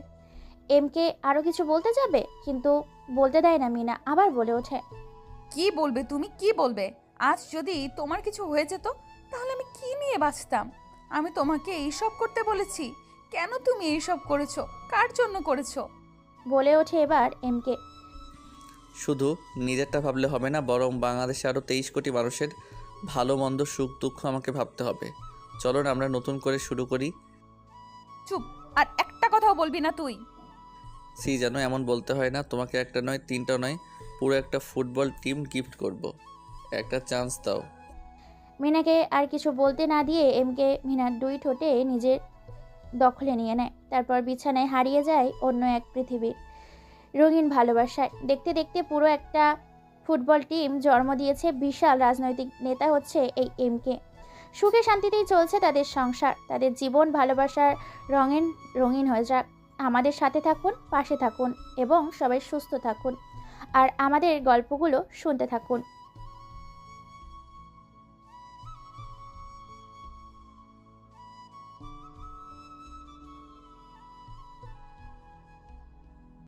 এমকে আরও কিছু বলতে যাবে, কিন্তু বলতে দেয় না মিনা। আবার বলে ওঠে, কি বলবে তুমি, কি বলবে? আজ যদি তোমার কিছু হয়ে যেত তাহলে আমি কি নিয়ে বাঁচতাম? আমি তোমাকে এইসব করতে বলেছি, কেন তুমি এইসব করেছো? কার জন্য করেছো? বলে ওঠে এবার এমকে। শুধু নিজেরটা ভাবলে হবে না, বরং বাংলাদেশে আরও 23 কোটি মানুষের ভালো মন্দ সুখ দুঃখ আমাকে ভাবতে হবে। চলো না আমরা নতুন করে শুরু করি। চুপ, আর একটা কথাও বলবি না তুই। জানো এমন বলতে হয় না। তোমাকে একটা নয়, তিনটা নয়, পুরো একটা ফুটবল টিম গিফট করব। একটা চান্স দাও। মিনাকে আর কিছু বলতে না দিয়ে এমকে মিনার দুই ঠোঁটে নিজের দখলে নিয়ে নেয়। তারপর বিছানায় হারিয়ে যায় অন্য এক পৃথিবীর রঙিন ভালোবাসায়। দেখতে দেখতে পুরো একটা ফুটবল টিম জন্ম দিয়েছে। বিশাল রাজনৈতিক নেতা হচ্ছে এই এমকে। সুখে শান্তিতেই চলছে তাদের সংসার। তাদের জীবন ভালোবাসার রঙিন হয়ে যাক। আমাদের সাথে থাকুন, পাশে থাকুন এবং সবাই সুস্থ থাকুন আর আমাদের গল্পগুলো শুনতে থাকুন।